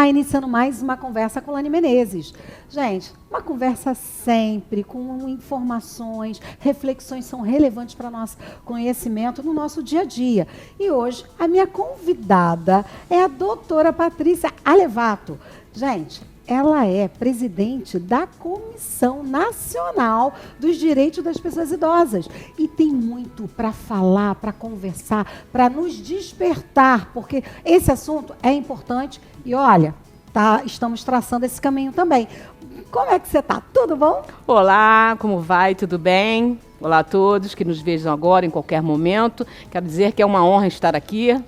Tá iniciando mais uma conversa com Lani Menezes. Gente, uma conversa sempre com informações, reflexões são relevantes para nosso conhecimento no nosso dia a dia. E hoje a minha convidada é a doutora Patrícia Alevato. Gente, ela é presidente da Comissão Nacional dos Direitos das Pessoas Idosas. E tem muito para falar, para conversar, para nos despertar, porque esse assunto é importante. E olha, estamos traçando esse caminho também. Como é que você está? Tudo bom? Olá, como vai? Tudo bem? Olá a todos que nos vejam agora, em qualquer momento. Quero dizer que é uma honra estar aqui,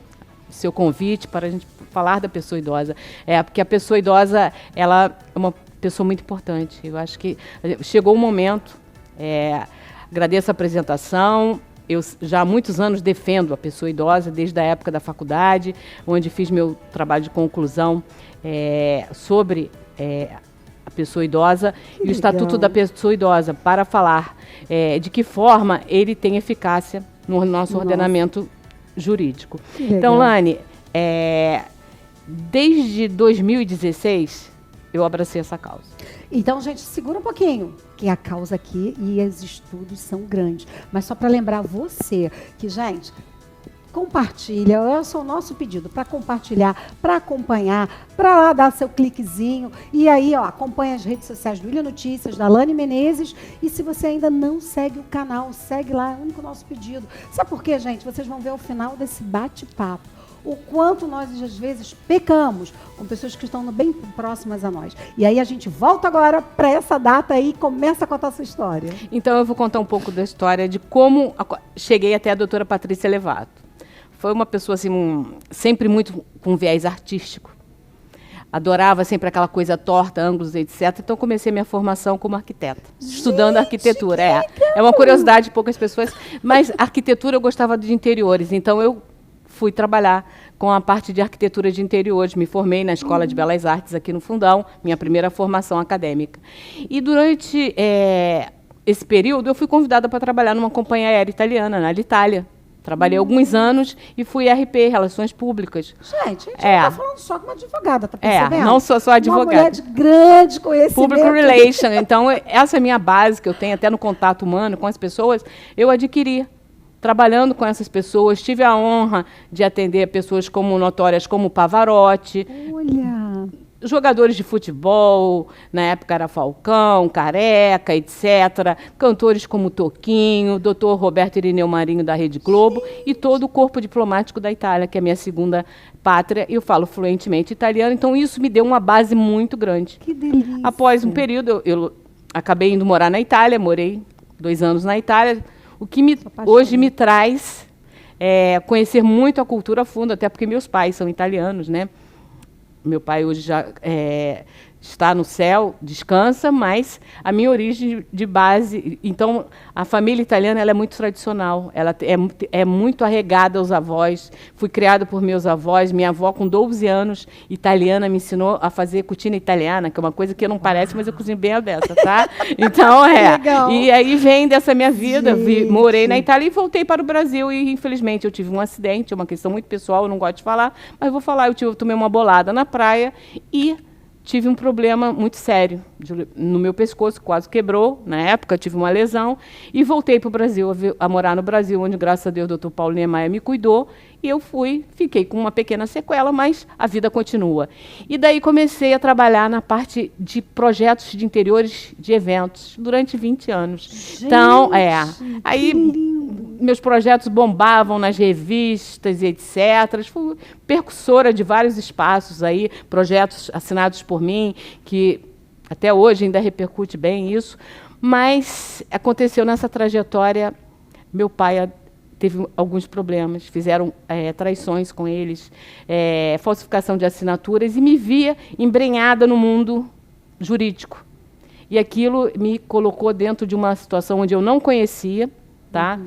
seu convite para a gente falar da pessoa idosa. Porque a pessoa idosa, ela é uma pessoa muito importante. Eu acho que chegou o momento, agradeço a apresentação. Eu já há muitos anos defendo a pessoa idosa, desde a época da faculdade, onde fiz meu trabalho de conclusão sobre a pessoa idosa e o Estatuto da Pessoa Idosa, para falar de que forma ele tem eficácia no nosso ordenamento jurídico. Então, Lani, desde 2016, eu abracei essa causa. Então, gente, segura um pouquinho, que a causa aqui e os estudos são grandes. Mas só para lembrar você que, gente, compartilha, esse é o nosso pedido, para compartilhar, para acompanhar, para lá dar seu cliquezinho. E aí, ó, acompanha as redes sociais do Ilha Notícias, da Lani Menezes. E se você ainda não segue o canal, segue lá, é o único nosso pedido. Sabe por quê, gente? Vocês vão ver ao final desse bate-papo o quanto nós, às vezes, pecamos com pessoas que estão bem próximas a nós. E aí a gente volta agora para essa data aí e começa a contar a sua história. Então eu vou contar um pouco da história de como cheguei até a doutora Patrícia Alevato. Foi uma pessoa, assim, sempre muito com viés artístico. Adorava sempre aquela coisa torta, ângulos, etc. Então, comecei minha formação como arquiteta, estudando arquitetura. É uma curiosidade de poucas pessoas, mas arquitetura eu gostava de interiores. Então, eu fui trabalhar com a parte de arquitetura de interiores. Me formei na Escola de Belas Artes aqui no Fundão, minha primeira formação acadêmica. E durante esse período, eu fui convidada para trabalhar numa companhia aérea italiana, na Alitalia. Trabalhei alguns anos e fui RP, Relações Públicas. Gente, a gente não está falando só com uma advogada, tá percebendo? Não sou só advogada. Uma mulher de grande conhecimento. Public Relation. Então, essa é a minha base, que eu tenho até no contato humano com as pessoas, eu adquiri. Trabalhando com essas pessoas, tive a honra de atender pessoas como notórias como Pavarotti. Olha! Jogadores de futebol, na época era Falcão, Careca, etc. Cantores como Toquinho, Dr. Roberto Irineu Marinho, da Rede Globo, e todo o corpo diplomático da Itália, que é a minha segunda pátria, e eu falo fluentemente italiano, então isso me deu uma base muito grande. Que delícia! Após um período, eu acabei indo morar na Itália, morei 2 anos na Itália, o que hoje me traz conhecer muito a cultura a fundo, até porque meus pais são italianos, né? Meu pai hoje já está no céu, descansa, mas a minha origem de base... Então, a família italiana ela é muito tradicional, ela é muito arregada aos avós. Fui criada por meus avós. Minha avó, com 12 anos, italiana, me ensinou a fazer cucina italiana, que é uma coisa que não parece, mas eu cozinho bem a beça, tá? Então, Legal. E aí vem dessa minha vida. Morei na Itália e voltei para o Brasil. E, infelizmente, eu tive um acidente, é uma questão muito pessoal, eu não gosto de falar, mas vou falar. Eu tomei uma bolada na praia e tive um problema muito sério no meu pescoço, quase quebrou. Na época, tive uma lesão e voltei para o Brasil, a morar no Brasil, onde, graças a Deus, o doutor Paulo Niemeyer me cuidou. E eu fiquei com uma pequena sequela, mas a vida continua. E daí comecei a trabalhar na parte de projetos de interiores de eventos durante 20 anos. Gente, então, aí meus projetos bombavam nas revistas e etc. Fui percussora de vários espaços aí, projetos assinados por mim, que até hoje ainda repercute bem isso. Mas aconteceu nessa trajetória, meu pai teve alguns problemas, fizeram traições com eles, falsificação de assinaturas, e me via embrenhada no mundo jurídico. E aquilo me colocou dentro de uma situação onde eu não conhecia, tá?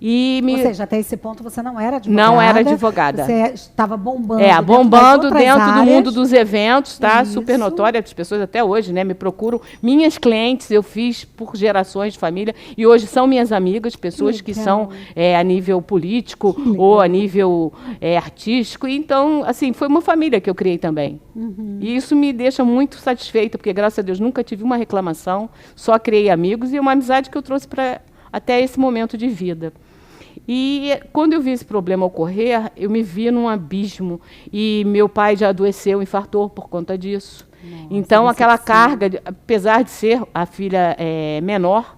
E Ou seja, até esse ponto você não era advogada. Não era advogada. Você estava bombando. Bombando dentro do áreas. mundo dos eventos, tá? Isso. Super notória. As pessoas até hoje, né, me procuram. Minhas clientes eu fiz por gerações de família e hoje são minhas amigas, pessoas que são a nível político ou a nível artístico. Então, assim, foi uma família que eu criei também. E isso me deixa muito satisfeita, porque graças a Deus nunca tive uma reclamação, só criei amigos e uma amizade que eu trouxe para até esse momento de vida. E quando eu vi esse problema ocorrer, eu me vi num abismo. E meu pai já adoeceu, infartou por conta disso. Nossa, então, aquela carga, apesar de ser a filha menor,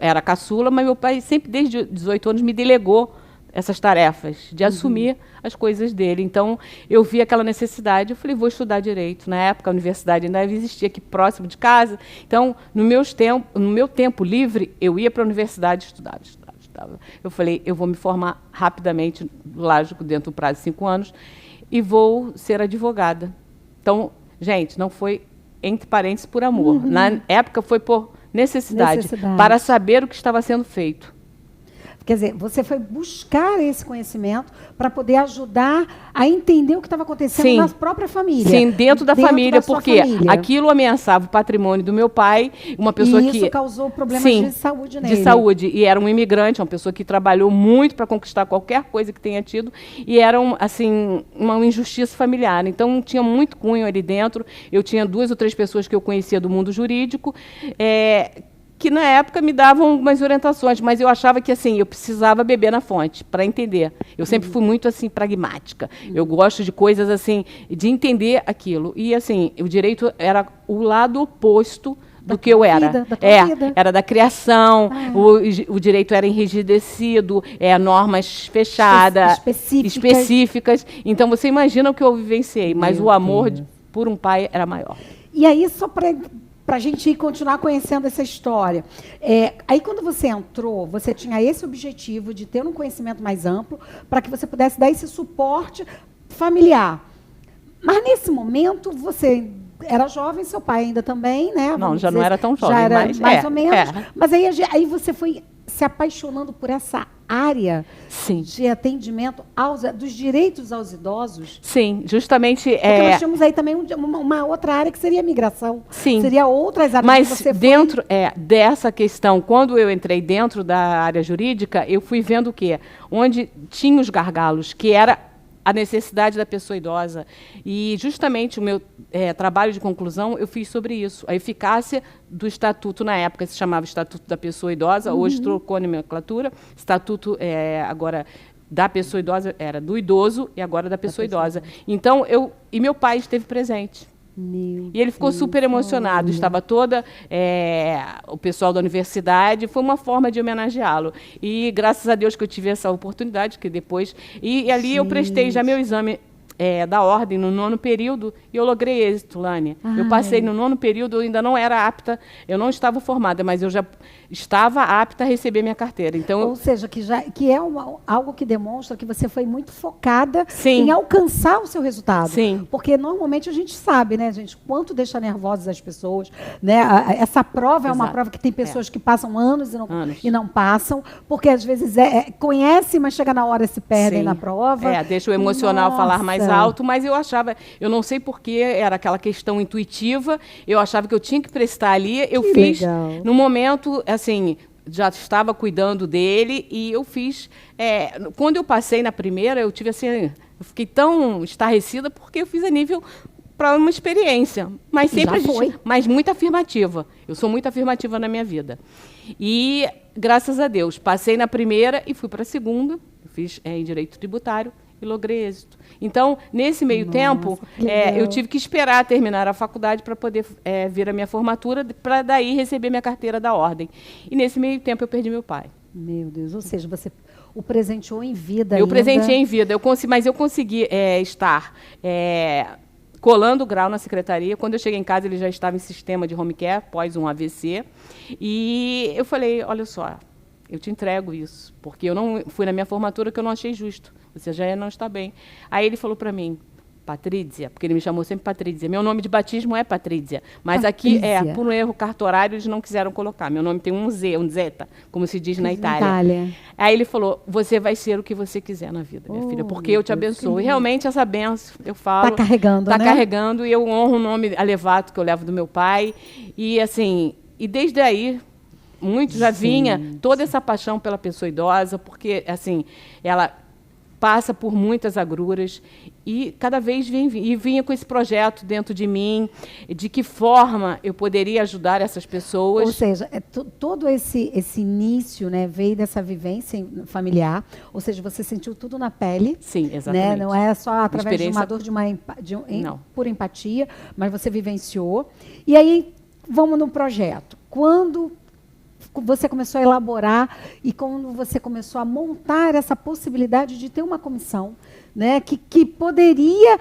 era caçula, mas meu pai sempre, desde 18 anos, me delegou essas tarefas, de assumir as coisas dele. Então, eu vi aquela necessidade, eu falei, vou estudar direito. Na época, a universidade ainda existia aqui próximo de casa. Então, no meu tempo livre, eu ia para a universidade e estudava. Eu falei, eu vou me formar rapidamente, lógico, dentro do prazo de 5 anos, e vou ser advogada. Então, gente, não foi, entre parênteses, por amor. Na época, foi por necessidade, para saber o que estava sendo feito. Quer dizer, você foi buscar esse conhecimento para poder ajudar a entender o que estava acontecendo na própria família. Sim, dentro da família, porque aquilo ameaçava o patrimônio do meu pai, uma pessoa que... isso causou problemas de saúde nele. De saúde. E era um imigrante, uma pessoa que trabalhou muito para conquistar qualquer coisa que tenha tido, e era, assim, uma injustiça familiar. Então, tinha muito cunho ali dentro. Eu tinha 2 ou 3 pessoas que eu conhecia do mundo jurídico, que na época me davam algumas orientações, mas eu achava que assim eu precisava beber na fonte para entender. Eu sempre fui muito assim pragmática. Eu gosto de coisas assim, de entender aquilo. E assim, o direito era o lado oposto do que eu era. Era da criação, o direito era enrijecido, normas fechadas, específicas. Então você imagina o que eu vivenciei, mas o amor por um pai era maior. E aí, só para a gente continuar conhecendo essa história. Aí, quando você entrou, você tinha esse objetivo de ter um conhecimento mais amplo para que você pudesse dar esse suporte familiar. Mas, nesse momento, você era jovem, seu pai ainda também, né? Não, já não era tão jovem, já era mas mais ou menos. Mas aí você foi se apaixonando por essa área de atendimento dos direitos aos idosos? Sim, justamente. Porque nós tínhamos aí também uma outra área que seria a migração. Sim. Seria outras áreas. Mas que você dentro dessa questão, quando eu entrei dentro da área jurídica, eu fui vendo o quê? Onde tinha os gargalos, que era a necessidade da pessoa idosa. E justamente o meu trabalho de conclusão, eu fiz sobre isso. A eficácia do estatuto, na época se chamava Estatuto da Pessoa Idosa, hoje trocou a nomenclatura. Estatuto agora da pessoa idosa, era do idoso e agora da pessoa idosa. Então, e meu pai esteve presente. E ele ficou super emocionado. Estava toda o pessoal da universidade. Foi uma forma de homenageá-lo. E graças a Deus que eu tive essa oportunidade, que depois... E ali eu prestei já meu exame da ordem no 9º período e eu logrei êxito, Lânia. Eu passei no 9º período, eu ainda não era apta, eu não estava formada, mas eu já estava apta a receber minha carteira. Então, ou seja, que é algo que demonstra que você foi muito focada em alcançar o seu resultado. Sim. Porque normalmente a gente sabe, né, gente, quanto deixa nervosas as pessoas. Né? Essa prova é uma prova que tem pessoas que passam anos e não passam, porque às vezes conhece, mas chega na hora e se perdem na prova. Deixa o emocional falar mais alto, mas eu achava, eu não sei porquê, era aquela questão intuitiva, eu achava que eu tinha que prestar ali, eu fiz no momento, assim, já estava cuidando dele e eu fiz, quando eu passei na primeira, eu tive assim, eu fiquei tão estarrecida porque eu fiz a nível para uma experiência, mas sempre mas muito afirmativa. Eu sou muito afirmativa na minha vida. E graças a Deus, passei na primeira e fui para a segunda, fiz em direito tributário e logrei êxito. Então, nesse meio tempo, eu tive que esperar terminar a faculdade para poder vir a minha formatura, para daí receber minha carteira da ordem. E nesse meio tempo eu perdi meu pai. Meu Deus, ou seja, você o presenteou em vida. Eu presenteei em vida, mas eu consegui estar colando o grau na secretaria. Quando eu cheguei em casa, ele já estava em sistema de home care, após um AVC. E eu falei, olha só, eu te entrego isso, porque eu não fui na minha formatura que eu não achei justo. Você já não está bem. Aí ele falou para mim, Patrícia, porque ele me chamou sempre Patrícia. Meu nome de batismo é Patrícia, mas aqui, por um erro cartorário, eles não quiseram colocar. Meu nome tem um Z, um zeta, como se diz na Itália. Aí ele falou, você vai ser o que você quiser na vida, minha filha, porque eu te abençoo. E realmente essa benção, eu falo... Está carregando, né? Está carregando, e eu honro o nome Alevato que eu levo do meu pai. E assim, e desde aí, muito já vinha toda essa paixão pela pessoa idosa, porque assim, ela passa por muitas agruras e cada vez vinha com esse projeto dentro de mim, de que forma eu poderia ajudar essas pessoas. Ou seja, todo esse início, né, veio dessa vivência familiar, ou seja, você sentiu tudo na pele. Sim, exatamente. Né? Não é só através de uma dor, por empatia, mas você vivenciou. E aí, vamos no projeto. Quando você começou a elaborar e quando você começou a montar essa possibilidade de ter uma comissão, né, que poderia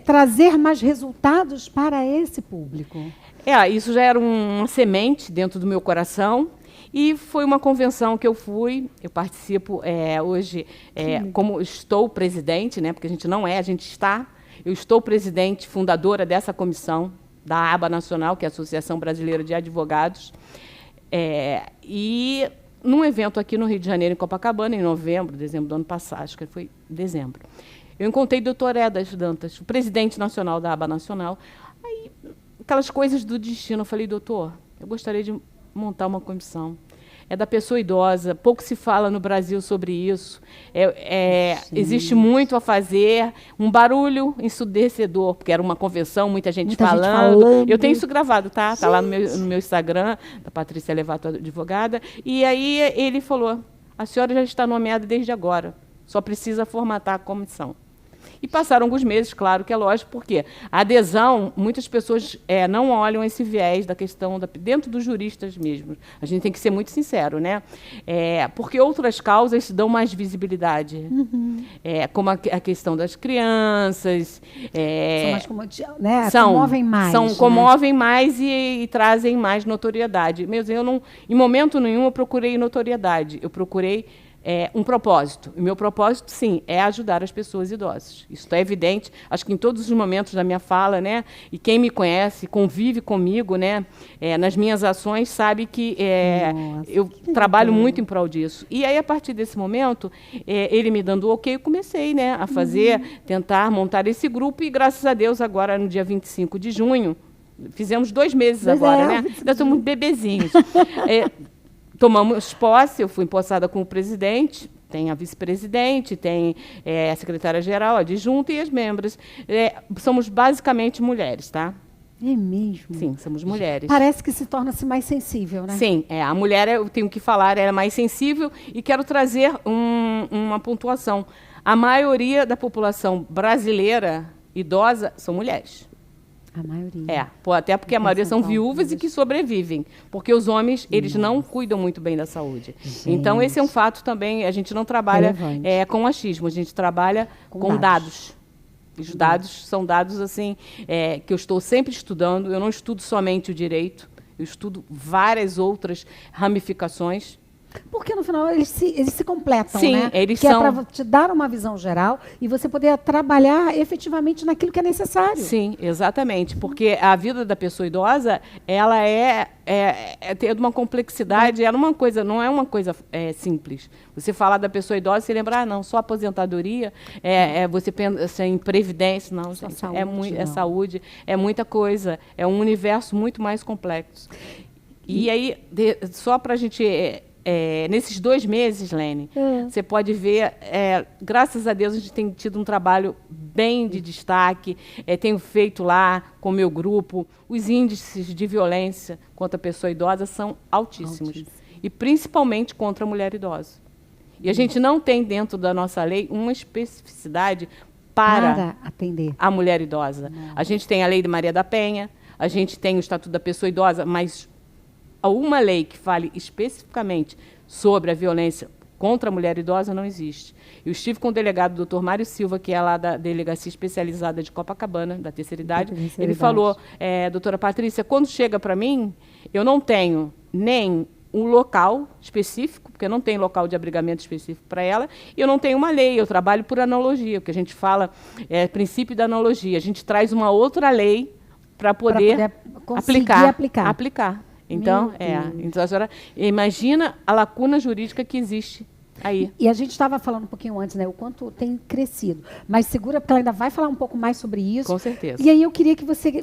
trazer mais resultados para esse público? Isso já era uma semente dentro do meu coração e foi uma convenção que eu fui. Eu participo hoje, como estou presidente, né, porque a gente não é, a gente está. Eu estou presidente, fundadora dessa comissão da ABA Nacional, que é a Associação Brasileira de Advogados. E num evento aqui no Rio de Janeiro, em Copacabana, em novembro, dezembro do ano passado, acho que foi dezembro, eu encontrei o doutor Edas Dantas, o presidente nacional da ABA Nacional. Aí, aquelas coisas do destino, eu falei, doutor, eu gostaria de montar uma comissão. É da pessoa idosa, pouco se fala no Brasil sobre isso. Existe muito a fazer, um barulho ensurdecedor, porque era uma convenção, muita gente falando. Eu tenho isso gravado, tá? Está lá no meu Instagram, da Patrícia Alevato, advogada. E aí ele falou, a senhora já está nomeada desde agora, só precisa formatar a comissão. E passaram alguns meses, claro que é lógico, porque a adesão, muitas pessoas não olham esse viés da questão, dentro dos juristas mesmo. A gente tem que ser muito sincero, né? Porque outras causas dão mais visibilidade. Como a questão das crianças. São mais comovem mais. Comovem mais e trazem mais notoriedade. Mesmo eu não, em momento nenhum, eu procurei notoriedade. Eu procurei um propósito. O meu propósito, sim, é ajudar as pessoas idosas. Isso está evidente, acho que em todos os momentos da minha fala, né? E quem me conhece, convive comigo, né? Nas minhas ações, sabe que eu trabalho muito em prol disso. E aí, a partir desse momento, ele me dando o ok, eu comecei, né, a fazer, tentar montar esse grupo, e graças a Deus, agora no dia 25 de junho, fizemos 2 meses agora, né? Ainda somos bebezinhos. Tomamos posse, eu fui empossada como presidente, tem a vice-presidente, tem a secretária-geral, a adjunta e as membros. Somos basicamente mulheres, tá? É mesmo? Sim, somos mulheres. Parece que se torna-se mais sensível, né? Sim, a mulher, eu tenho que falar, é mais sensível, e quero trazer uma pontuação. A maioria da população brasileira idosa são mulheres. A maioria. Até porque a maioria são viúvas e que sobrevivem, porque os homens, eles não cuidam muito bem da saúde. Gente. Então, esse é um fato também, a gente não trabalha com achismo, a gente trabalha com dados. Os dados são dados assim, que eu estou sempre estudando, eu não estudo somente o direito, eu estudo várias outras ramificações. Porque, no final, eles se completam, sim, né? Eles que são... é para te dar uma visão geral e você poder trabalhar efetivamente naquilo que é necessário. Sim, exatamente. Porque a vida da pessoa idosa, ela tem uma complexidade, não é uma coisa simples. Você falar da pessoa idosa, você lembra, não, só aposentadoria, você pensa em previdência, não, gente, saúde, é saúde, é muita coisa, é um universo muito mais complexo. E aí, só para a gente... nesses 2 meses, Lene, você pode ver, graças a Deus, a gente tem tido um trabalho bem de destaque, tenho feito lá com o meu grupo, os índices de violência contra a pessoa idosa são altíssimos, e principalmente contra a mulher idosa. E a gente não tem dentro da nossa lei uma especificidade para atender a mulher idosa. A gente tem a Lei de Maria da Penha, a gente tem o Estatuto da Pessoa Idosa, mas uma lei que fale especificamente sobre a violência contra a mulher idosa não existe. Eu estive com o delegado Dr. Mário Silva, que é lá da Delegacia Especializada de Copacabana, da terceira idade. Ele falou, doutora Patrícia, quando chega para mim, eu não tenho nem um local específico, porque não tem local de abrigamento específico para ela, e eu não tenho uma lei, eu trabalho por analogia, o que a gente fala é princípio da analogia. A gente traz uma outra lei para poder aplicar. Então, então, a senhora imagina a lacuna jurídica que existe aí. E a gente estava falando um pouquinho antes, né, o quanto tem crescido. Mas segura, porque ela ainda vai falar um pouco mais sobre isso. Com certeza. E aí eu queria que você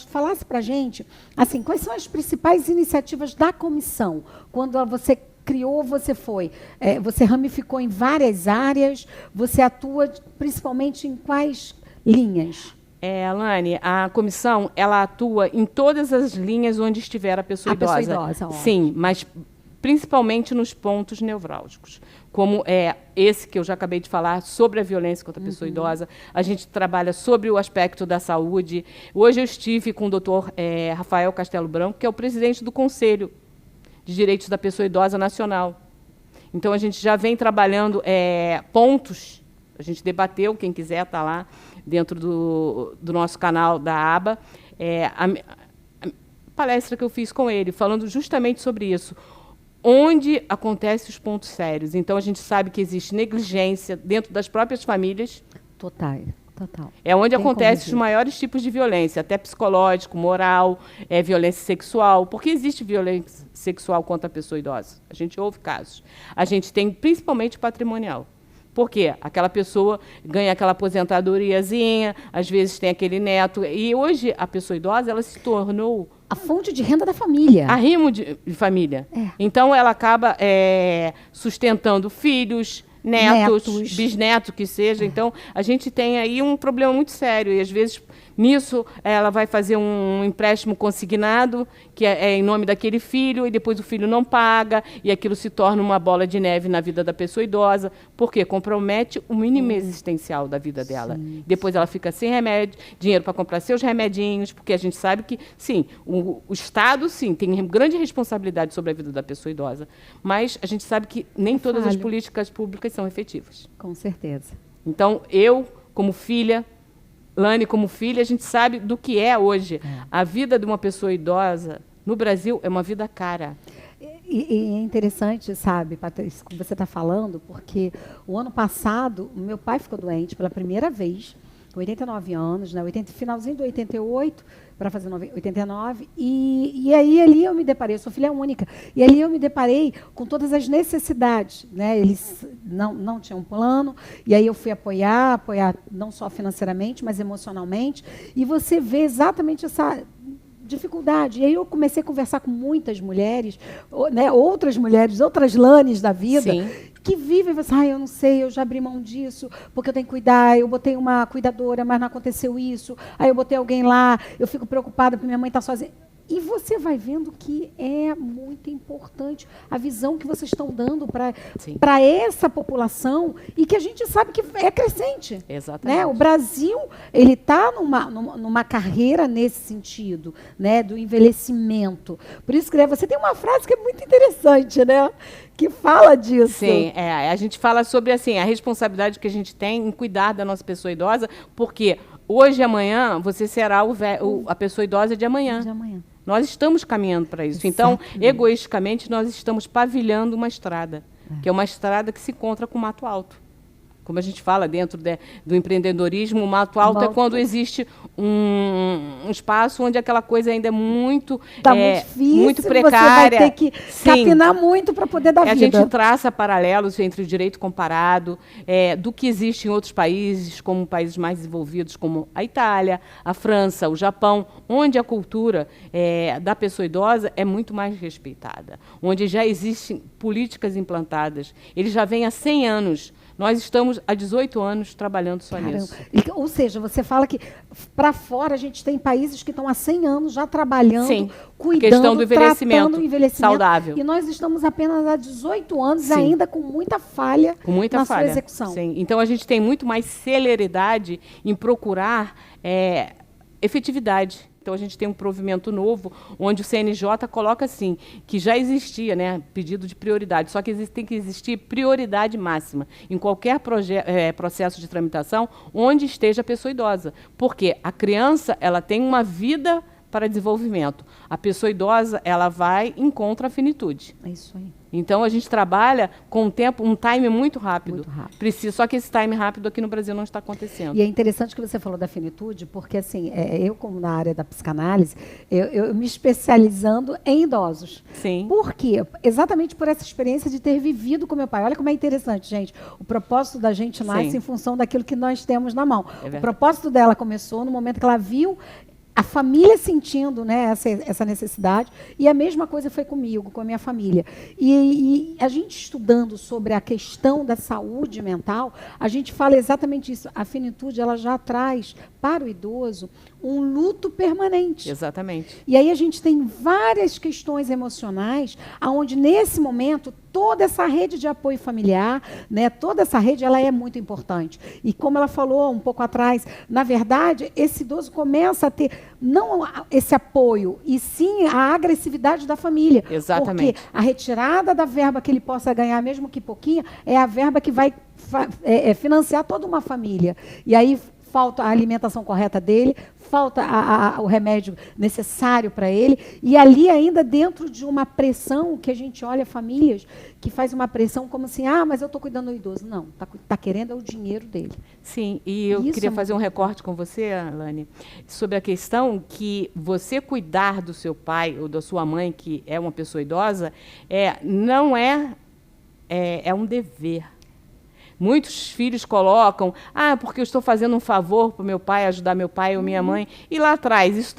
falasse para a gente, assim, quais são as principais iniciativas da comissão? Quando você criou, você ramificou em várias áreas, você atua principalmente em quais linhas? Alane, a comissão, ela atua em todas as linhas onde estiver a pessoa idosa. Pessoa idosa, sim, mas principalmente nos pontos nevrálgicos, como esse que eu já acabei de falar, sobre a violência contra a pessoa idosa. A gente trabalha sobre o aspecto da saúde. Hoje eu estive com o doutor Rafael Castelo Branco, que é o presidente do Conselho de Direitos da Pessoa Idosa Nacional. Então, a gente já vem trabalhando pontos, a gente debateu, quem quiser está lá, dentro do nosso canal da aba, a palestra que eu fiz com ele, falando justamente sobre isso, onde acontecem os pontos sérios. Então, a gente sabe que existe negligência dentro das próprias famílias. Total. É onde acontecem os maiores tipos de violência, até psicológico, moral, violência sexual, porque existe violência sexual contra a pessoa idosa. A gente ouve casos. A gente tem principalmente patrimonial. Por quê? Aquela pessoa ganha aquela aposentadoriazinha, às vezes tem aquele neto. E hoje a pessoa idosa ela se tornou a fonte de renda da família. Arrimo de família. Então ela acaba sustentando filhos, netos, bisnetos que seja. Então a gente tem aí um problema muito sério. E às vezes nisso ela vai fazer um empréstimo consignado, que é em nome daquele filho, e depois o filho não paga, e aquilo se torna uma bola de neve na vida da pessoa idosa, porque compromete o mínimo existencial da vida dela. Depois ela fica sem remédio, dinheiro para comprar seus remedinhos, porque a gente sabe que, sim, o Estado, sim, tem grande responsabilidade sobre a vida da pessoa idosa, mas a gente sabe que nem todas as políticas públicas são efetivas. Com certeza. Então, eu, como filha, Lani, como filha, a gente sabe do que é hoje. A vida de uma pessoa idosa no Brasil é uma vida cara. E é interessante, sabe, Patrícia, como você está falando, porque o ano passado, o meu pai ficou doente pela primeira vez, com 89 anos, né, finalzinho de 88, para fazer 89, e aí ali eu me deparei, eu sou filha única, e ali eu me deparei com todas as necessidades, né, eles não tinham um plano, e aí eu fui apoiar não só financeiramente, mas emocionalmente, e você vê exatamente essa dificuldade. E aí eu comecei a conversar com muitas mulheres, né, outras mulheres, outras Lanes da vida, sim, que vivem, você, eu não sei, eu já abri mão disso, porque eu tenho que cuidar, eu botei uma cuidadora, mas não aconteceu isso, aí eu botei alguém lá, eu fico preocupada porque minha mãe está sozinha. E você vai vendo que é muito importante a visão que vocês estão dando para essa população e que a gente sabe que é crescente. Exatamente. Né? O Brasil ele está numa carreira nesse sentido, né, do envelhecimento. Por isso que você tem uma frase que é muito interessante, né, que fala disso. Sim, a gente fala sobre assim, a responsabilidade que a gente tem em cuidar da nossa pessoa idosa, porque hoje e amanhã você será a pessoa idosa de amanhã. De amanhã. Nós estamos caminhando para isso. Exatamente. Então, egoisticamente, nós estamos pavilhando uma estrada, que é uma estrada que se encontra com mato alto. Como a gente fala dentro do empreendedorismo, o mato alto é quando existe um espaço onde aquela coisa ainda é muito, muito difícil, muito precária. Você vai ter que capinar muito para poder dar vida. A gente traça paralelos entre o direito comparado do que existe em outros países, como países mais desenvolvidos, como a Itália, a França, o Japão, onde a cultura da pessoa idosa é muito mais respeitada, onde já existem políticas implantadas. Eles já vêm há 100 anos. Nós estamos há 18 anos trabalhando só nisso. Ou seja, você fala que para fora a gente tem países que estão há 100 anos já trabalhando, sim, cuidando, questão do envelhecimento, tratando o envelhecimento saudável. E nós estamos apenas há 18 anos, sim, ainda com muita falha na sua execução. Sim. Então a gente tem muito mais celeridade em procurar efetividade. Então, a gente tem um provimento novo, onde o CNJ coloca assim, que já existia, né, pedido de prioridade, só que tem que existir prioridade máxima em qualquer processo de tramitação onde esteja a pessoa idosa. Porque a criança ela tem uma vida para desenvolvimento. A pessoa idosa, ela vai e encontra a finitude. É isso aí. Então, a gente trabalha com um time muito rápido. Muito rápido. Só que esse time rápido aqui no Brasil não está acontecendo. E é interessante que você falou da finitude, porque assim, eu como na área da psicanálise, eu me especializando em idosos. Sim. Por quê? Exatamente por essa experiência de ter vivido com meu pai. Olha como é interessante, gente. O propósito da gente nasce Sim. em função daquilo que nós temos na mão. É O propósito dela começou no momento que ela viu a família sentindo, né, essa necessidade, e a mesma coisa foi comigo, com a minha família. E a gente estudando sobre a questão da saúde mental, a gente fala exatamente isso. A finitude, ela já traz para o idoso um luto permanente. Exatamente. E aí a gente tem várias questões emocionais, aonde nesse momento toda essa rede de apoio familiar, né, toda essa rede, ela é muito importante. E como ela falou um pouco atrás, na verdade, esse idoso começa a ter não esse apoio, e sim a agressividade da família. Exatamente. Porque a retirada da verba que ele possa ganhar, mesmo que pouquinha, é a verba que vai financiar toda uma família. E aí falta a alimentação correta dele, falta o remédio necessário para ele, e ali ainda dentro de uma pressão que a gente olha famílias que faz uma pressão como assim, mas eu estou cuidando do idoso. Não, tá querendo é o dinheiro dele. Sim, e eu Isso queria fazer um recorte com você, Alane, sobre a questão que você cuidar do seu pai ou da sua mãe, que é uma pessoa idosa, não é um dever. Muitos filhos colocam, porque eu estou fazendo um favor para o meu pai, ajudar meu pai ou minha mãe. E lá atrás, isso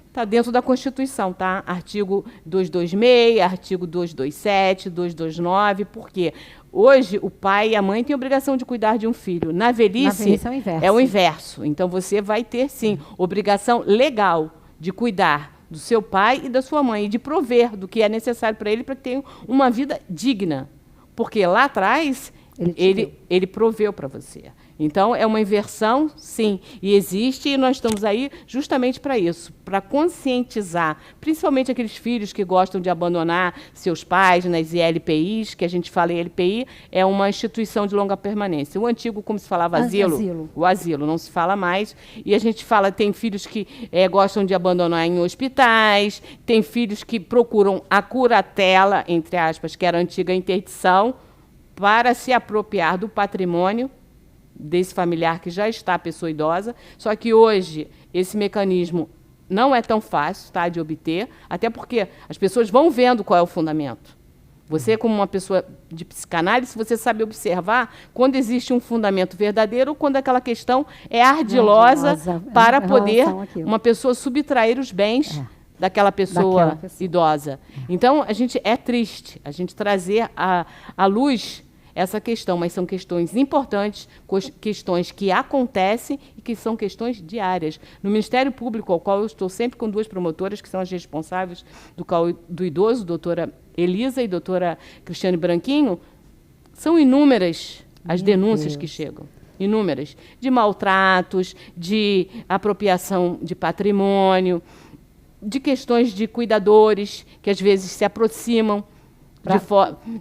está dentro da Constituição, tá? Artigo 226, artigo 227, 229, por quê? Hoje, o pai e a mãe têm a obrigação de cuidar de um filho. Na velhice é o inverso. É o inverso. Então, você vai ter, sim, obrigação legal de cuidar do seu pai e da sua mãe, e de prover do que é necessário para ele, para que tenha uma vida digna. Porque lá atrás, ele proveu para você. Então, é uma inversão, sim, e existe, e nós estamos aí justamente para isso, para conscientizar, principalmente aqueles filhos que gostam de abandonar seus pais nas ILPIs, que a gente fala ILPI, é uma instituição de longa permanência. O antigo, como se falava, asilo. O asilo, não se fala mais. E a gente fala, tem filhos que gostam de abandonar em hospitais, tem filhos que procuram a curatela, entre aspas, que era a antiga interdição, para se apropriar do patrimônio desse familiar que já está a pessoa idosa, só que hoje esse mecanismo não é tão fácil, tá, de obter, até porque as pessoas vão vendo qual é o fundamento. Você, como uma pessoa de psicanálise, você sabe observar quando existe um fundamento verdadeiro ou quando aquela questão é ardilosa para poder uma pessoa subtrair os bens daquela pessoa idosa. Então, a gente é triste a gente trazer à luz essa questão, mas são questões importantes, questões que acontecem e que são questões diárias. No Ministério Público, ao qual eu estou sempre com duas promotoras, que são as responsáveis do idoso, doutora Elisa e doutora Cristiane Branquinho, são inúmeras as denúncias que chegam. Inúmeras. De maltratos, de apropriação de patrimônio, de questões de cuidadores, que às vezes se aproximam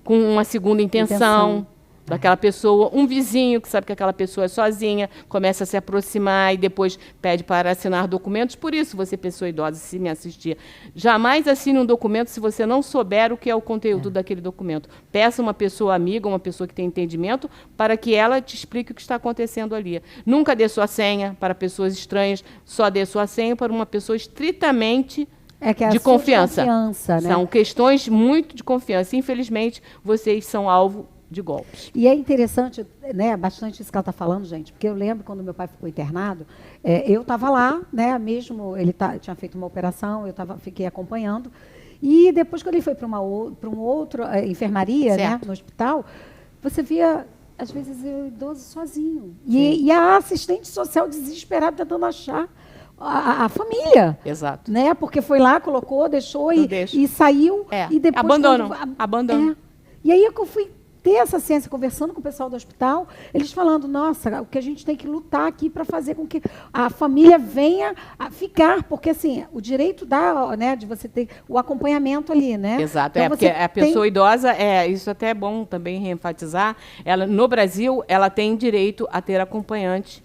com uma segunda intenção daquela pessoa, um vizinho que sabe que aquela pessoa é sozinha, começa a se aproximar e depois pede para assinar documentos. Por isso, você, pessoa idosa, se me assistir, jamais assine um documento se você não souber o que é o conteúdo daquele documento. Peça uma pessoa amiga, uma pessoa que tem entendimento, para que ela te explique o que está acontecendo ali. Nunca dê sua senha para pessoas estranhas, só dê sua senha para uma pessoa estritamente de confiança. Né? São questões muito de confiança. Infelizmente, vocês são alvo de golpes. E é interessante, né, bastante isso que ela está falando, gente, porque eu lembro quando meu pai ficou internado, eu estava lá, né, mesmo, ele tinha feito uma operação, fiquei acompanhando, e depois quando ele foi para uma outra enfermaria, né, no hospital, você via, às vezes, o idoso sozinho. E a assistente social desesperada tentando achar a família. Exato. Né? Porque foi lá, colocou, deixou e saiu. E depois abandono. E aí é que eu fui ter essa ciência, conversando com o pessoal do hospital, eles falando, nossa, o que a gente tem que lutar aqui para fazer com que a família venha a ficar, porque assim, o direito né, de você ter o acompanhamento ali, né? Exato, então, porque a pessoa idosa, isso até é bom também reenfatizar, no Brasil, ela tem direito a ter acompanhante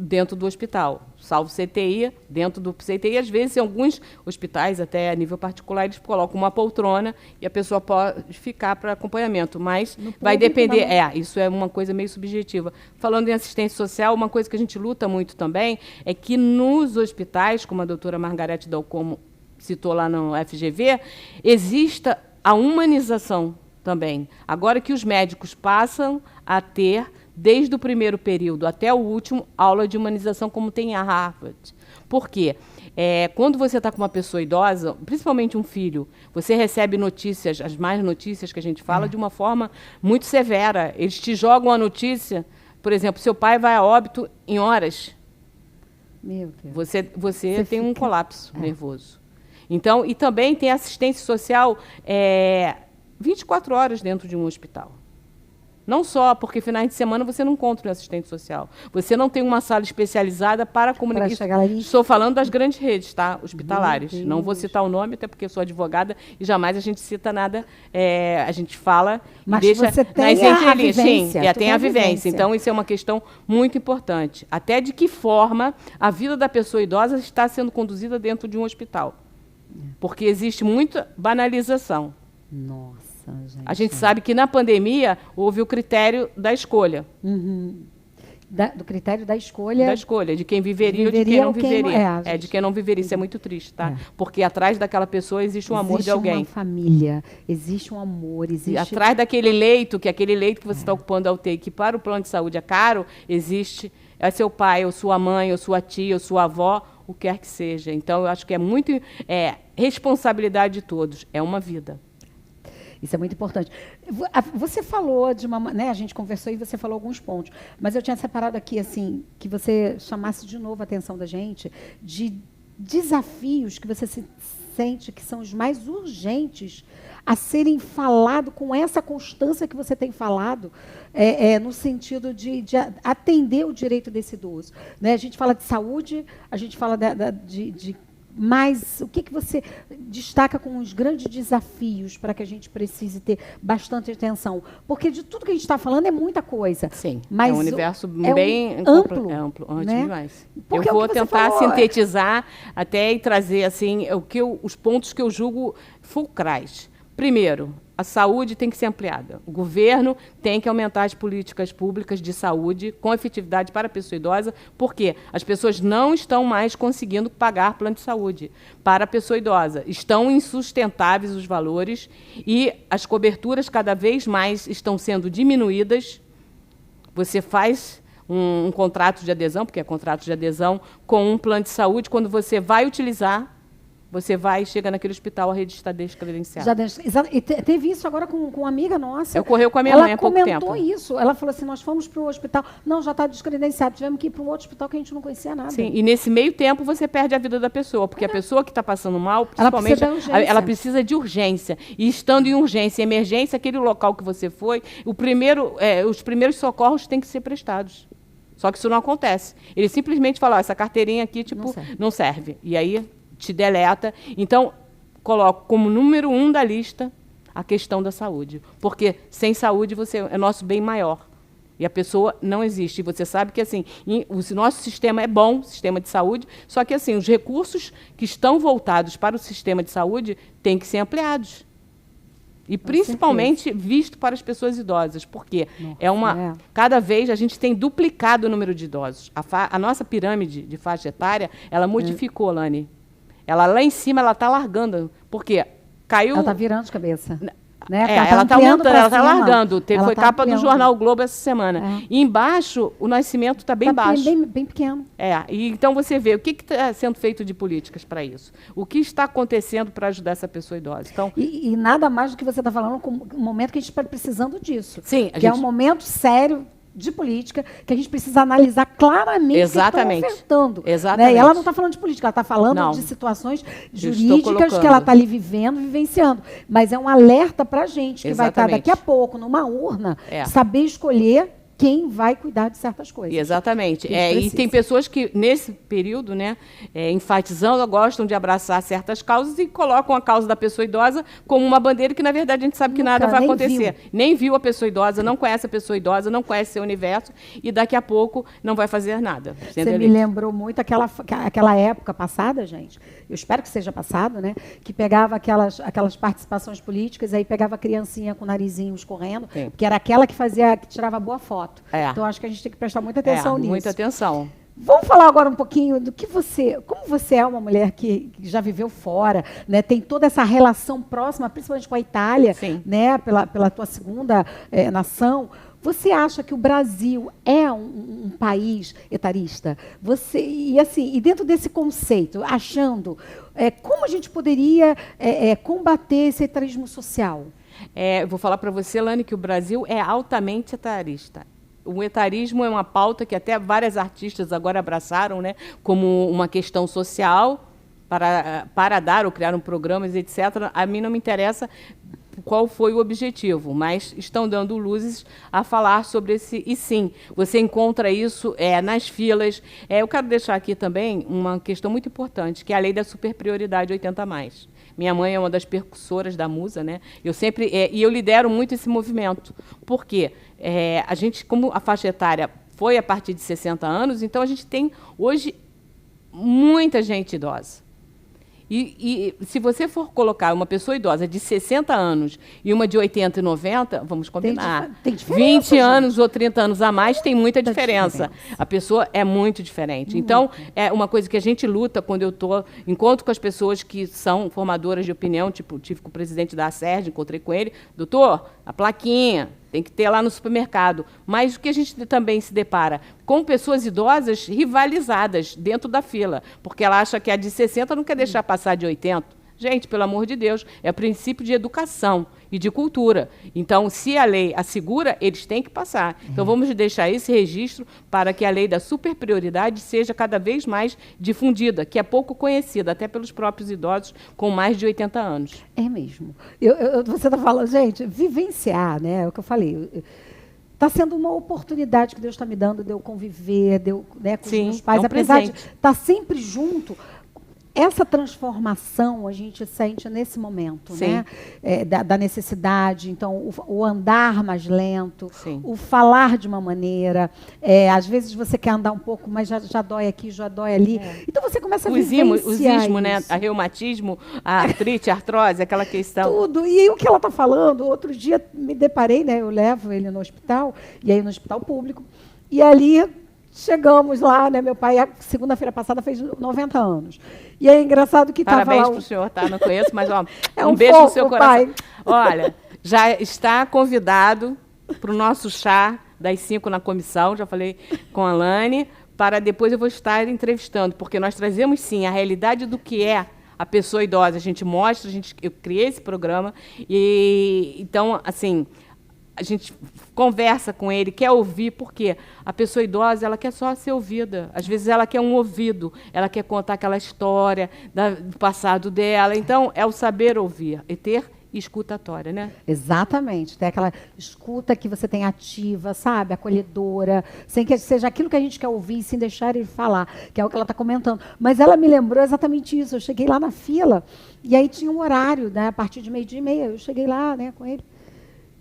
dentro do hospital, salvo CTI, dentro do CTI, às vezes, em alguns hospitais, até a nível particular, eles colocam uma poltrona e a pessoa pode ficar para acompanhamento, mas vai depender, isso é uma coisa meio subjetiva. Falando em assistência social, uma coisa que a gente luta muito também é que nos hospitais, como a doutora Margarete Dalcomo citou lá no FGV, exista a humanização também. Agora que os médicos passam a ter, desde o primeiro período até o último, aula de humanização, como tem a Harvard. Por quê? Quando você está com uma pessoa idosa, principalmente um filho, você recebe notícias, as más notícias que a gente fala, de uma forma muito severa. Eles te jogam a notícia, por exemplo, seu pai vai a óbito em horas. Meu Deus. Você tem um colapso nervoso. Então, e também tem assistência social 24 horas dentro de um hospital. Não só porque finais de semana você não encontra um assistente social. Você não tem uma sala especializada para comunicação. Estou falando das grandes redes, tá? Hospitalares. Não vou citar o nome, até porque eu sou advogada e jamais a gente cita nada. A gente fala mas e deixa você tem a vivência. Sim, tem a vivência. Então, isso é uma questão muito importante. Até de que forma a vida da pessoa idosa está sendo conduzida dentro de um hospital. Porque existe muita banalização. Nossa. A gente sabe que na pandemia houve o critério da escolha. Do critério da escolha. Da escolha, de quem viveria ou de quem não viveria. De quem não viveria. Isso é muito triste, tá? Porque atrás daquela pessoa existe um amor de alguém. Existe uma família, existe um amor, existe... E atrás daquele leito, que você está ocupando a UTI, que para o plano de saúde é caro, existe seu pai, ou sua mãe, ou sua tia, ou sua avó, o que quer que seja. Então, eu acho que é muito responsabilidade de todos. É uma vida. Isso é muito importante. Você falou de uma... Né, a gente conversou e você falou alguns pontos, mas eu tinha separado aqui, assim, que você chamasse de novo a atenção da gente de desafios que você sente que são os mais urgentes a serem falados com essa constância que você tem falado, no sentido de atender o direito desse idoso. Né? A gente fala de saúde, a gente fala mas o que você destaca como os grandes desafios para que a gente precise ter bastante atenção? Porque de tudo que a gente está falando é muita coisa. Sim, mas é um universo bem amplo, né? Demais. Porque eu vou tentar sintetizar até e trazer assim, os pontos que eu julgo fulcrais. Primeiro, a saúde tem que ser ampliada. O governo tem que aumentar as políticas públicas de saúde com efetividade para a pessoa idosa, porque as pessoas não estão mais conseguindo pagar plano de saúde para a pessoa idosa. Estão insustentáveis os valores e as coberturas cada vez mais estão sendo diminuídas. Você faz um contrato de adesão, porque é contrato de adesão, com um plano de saúde, quando você vai utilizar, você vai e chega naquele hospital, a rede está descredenciada. E teve isso agora com uma amiga nossa. Ocorreu com a minha mãe há pouco tempo. Ela comentou isso. Ela falou assim, nós fomos para o hospital. Não, já está descredenciado. Tivemos que ir para um outro hospital que a gente não conhecia nada. Sim, e nesse meio tempo você perde a vida da pessoa, porque a pessoa que está passando mal, principalmente, ela precisa de urgência. E estando em urgência e emergência, aquele local que você foi, os primeiros socorros têm que ser prestados. Só que isso não acontece. Ele simplesmente fala, essa carteirinha aqui, não serve. E aí te deleta. Então, coloco como número 1 da lista a questão da saúde. Porque sem saúde é nosso bem maior. E a pessoa não existe. E você sabe que assim, o nosso sistema é bom, sistema de saúde, só que assim, os recursos que estão voltados para o sistema de saúde têm que ser ampliados. E principalmente visto para as pessoas idosas, porque cada vez a gente tem duplicado o número de idosos. A nossa pirâmide de faixa etária, ela modificou, Lani. Ela lá em cima, ela está largando. Por quê? Caiu... Ela está virando de cabeça. Né? Ela está aumentando, ela está largando. Foi capa do jornal o Globo essa semana. E embaixo, o nascimento está bem baixo. Bem pequeno. E então você vê o que está sendo feito de políticas para isso. O que está acontecendo para ajudar essa pessoa idosa. Então, e nada mais do que você está falando com um momento que a gente está precisando disso. Sim, é um momento sério de política, que a gente precisa analisar claramente o que estão ofertando. Exatamente. Né? E ela não está falando de política, ela está falando de situações jurídicas que ela está ali vivenciando. Mas é um alerta para a gente, que vai estar daqui a pouco, numa urna, saber escolher quem vai cuidar de certas coisas. Exatamente. E tem pessoas que, nesse período, né, enfatizando, gostam de abraçar certas causas e colocam a causa da pessoa idosa como uma bandeira que, na verdade, a gente sabe que nada vai acontecer. Nem viu a pessoa idosa, não conhece a pessoa idosa, não conhece seu universo e daqui a pouco não vai fazer nada. Você me lembrou muito aquela época passada, gente, eu espero que seja passado, né, que pegava aquelas participações políticas, aí pegava a criancinha com o narizinho escorrendo, que era aquela que tirava boa foto. Então, acho que a gente tem que prestar muita atenção nisso. Muita atenção. Vamos falar agora um pouquinho do que como você é uma mulher que já viveu fora, né, tem toda essa relação próxima, principalmente com a Itália, né, pela tua segunda nação. Você acha que o Brasil é um país etarista? E dentro desse conceito, achando, como a gente poderia combater esse etarismo social? Vou falar para você, Lani, que o Brasil é altamente etarista. O etarismo é uma pauta que até várias artistas agora abraçaram, né, como uma questão social para dar ou criar programas, etc. A mim não me interessa qual foi o objetivo, mas estão dando luzes a falar sobre esse. E sim, você encontra isso nas filas. Eu quero deixar aqui também uma questão muito importante, que é a lei da superprioridade 80+. Minha mãe é uma das percussoras da Musa, né? Eu sempre e eu lidero muito esse movimento. Por quê? A gente, como a faixa etária foi a partir de 60 anos, então a gente tem hoje muita gente idosa. E se você for colocar uma pessoa idosa de 60 anos e uma de 80 e 90, vamos combinar. Tem diferença, 20 anos ou 30 anos a mais tem muita diferença. A pessoa é muito diferente. Então, é uma coisa que a gente luta quando eu encontro com as pessoas que são formadoras de opinião, tipo, tive com o presidente da ASERJ, encontrei com ele, doutor, a plaquinha tem que ter lá no supermercado. Mas o que a gente também se depara? Com pessoas idosas rivalizadas dentro da fila, porque ela acha que a de 60 não quer deixar passar de 80. Gente, pelo amor de Deus, é princípio de educação e de cultura. Então, se a lei assegura, eles têm que passar. Então, vamos deixar esse registro para que a lei da superprioridade seja cada vez mais difundida, que é pouco conhecida, até pelos próprios idosos com mais de 80 anos. É mesmo. Você está falando, gente, vivenciar, né? É o que eu falei. Está sendo uma oportunidade que Deus está me dando de eu conviver, né, com os meus pais, apesar de estar sempre junto. Essa transformação a gente sente nesse momento, né? Da necessidade, então, o andar mais lento, o falar de uma maneira. Às vezes você quer andar um pouco, mas já dói aqui, já dói ali. Então você começa a vivenciar o ismo, né? A reumatismo, a artrite, a artrose, aquela questão. Tudo. E aí, o que ela está falando, outro dia me deparei, né? Eu levo ele no hospital, e aí no hospital público, e ali chegamos lá, né? Meu pai, segunda-feira passada, fez 90 anos. E é engraçado que estava lá... Parabéns para o senhor, tá? Não conheço, mas ó, um beijo no seu coração. Pai. Olha, já está convidado para o nosso chá das 5 na comissão, já falei com a Lani, para depois eu vou estar entrevistando, porque nós trazemos, sim, a realidade do que é a pessoa idosa. A gente mostra, eu criei esse programa, e então, assim... A gente conversa com ele, quer ouvir, porque a pessoa idosa ela quer só ser ouvida. Às vezes ela quer um ouvido, ela quer contar aquela história do passado dela. Então, é o saber ouvir e ter escutatória, né? Exatamente. Tem aquela escuta que você tem ativa, sabe? Acolhedora, sem que seja aquilo que a gente quer ouvir, sem deixar ele falar, que é o que ela está comentando. Mas ela me lembrou exatamente isso. Eu cheguei lá na fila, e aí tinha um horário, né? A partir de 12:30, eu cheguei lá, né, com ele.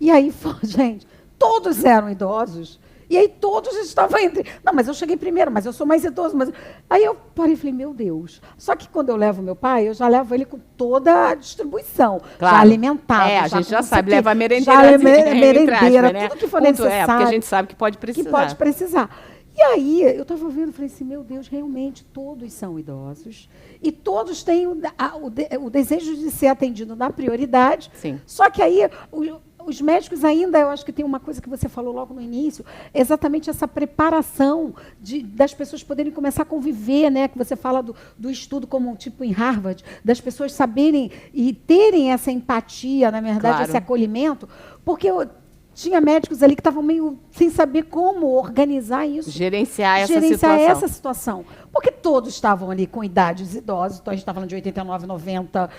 E aí, gente, todos eram idosos. E aí todos estavam entre... Não, mas eu cheguei primeiro, mas eu sou mais idoso. Mas... Aí eu parei e falei, meu Deus. Só que quando eu levo meu pai, eu já levo ele com toda a distribuição. Claro. Já alimentado. A gente já sabe, leva a merendeira. Merendeira, né? Tudo que for necessário. Porque a gente sabe que pode precisar. Que pode precisar. E aí, eu estava vendo, falei assim, meu Deus, realmente todos são idosos. E todos têm o desejo de ser atendido na prioridade. Sim. Só que aí... Os médicos ainda, eu acho que tem uma coisa que você falou logo no início, exatamente essa preparação das pessoas poderem começar a conviver, né? Que você fala do estudo como tipo em Harvard, das pessoas saberem e terem essa empatia, na verdade, esse acolhimento, porque tinha médicos ali que estavam meio sem saber como organizar isso. Gerenciar gerenciar essa situação. Porque todos estavam ali com idades idosas, então a gente está falando de 89, 90,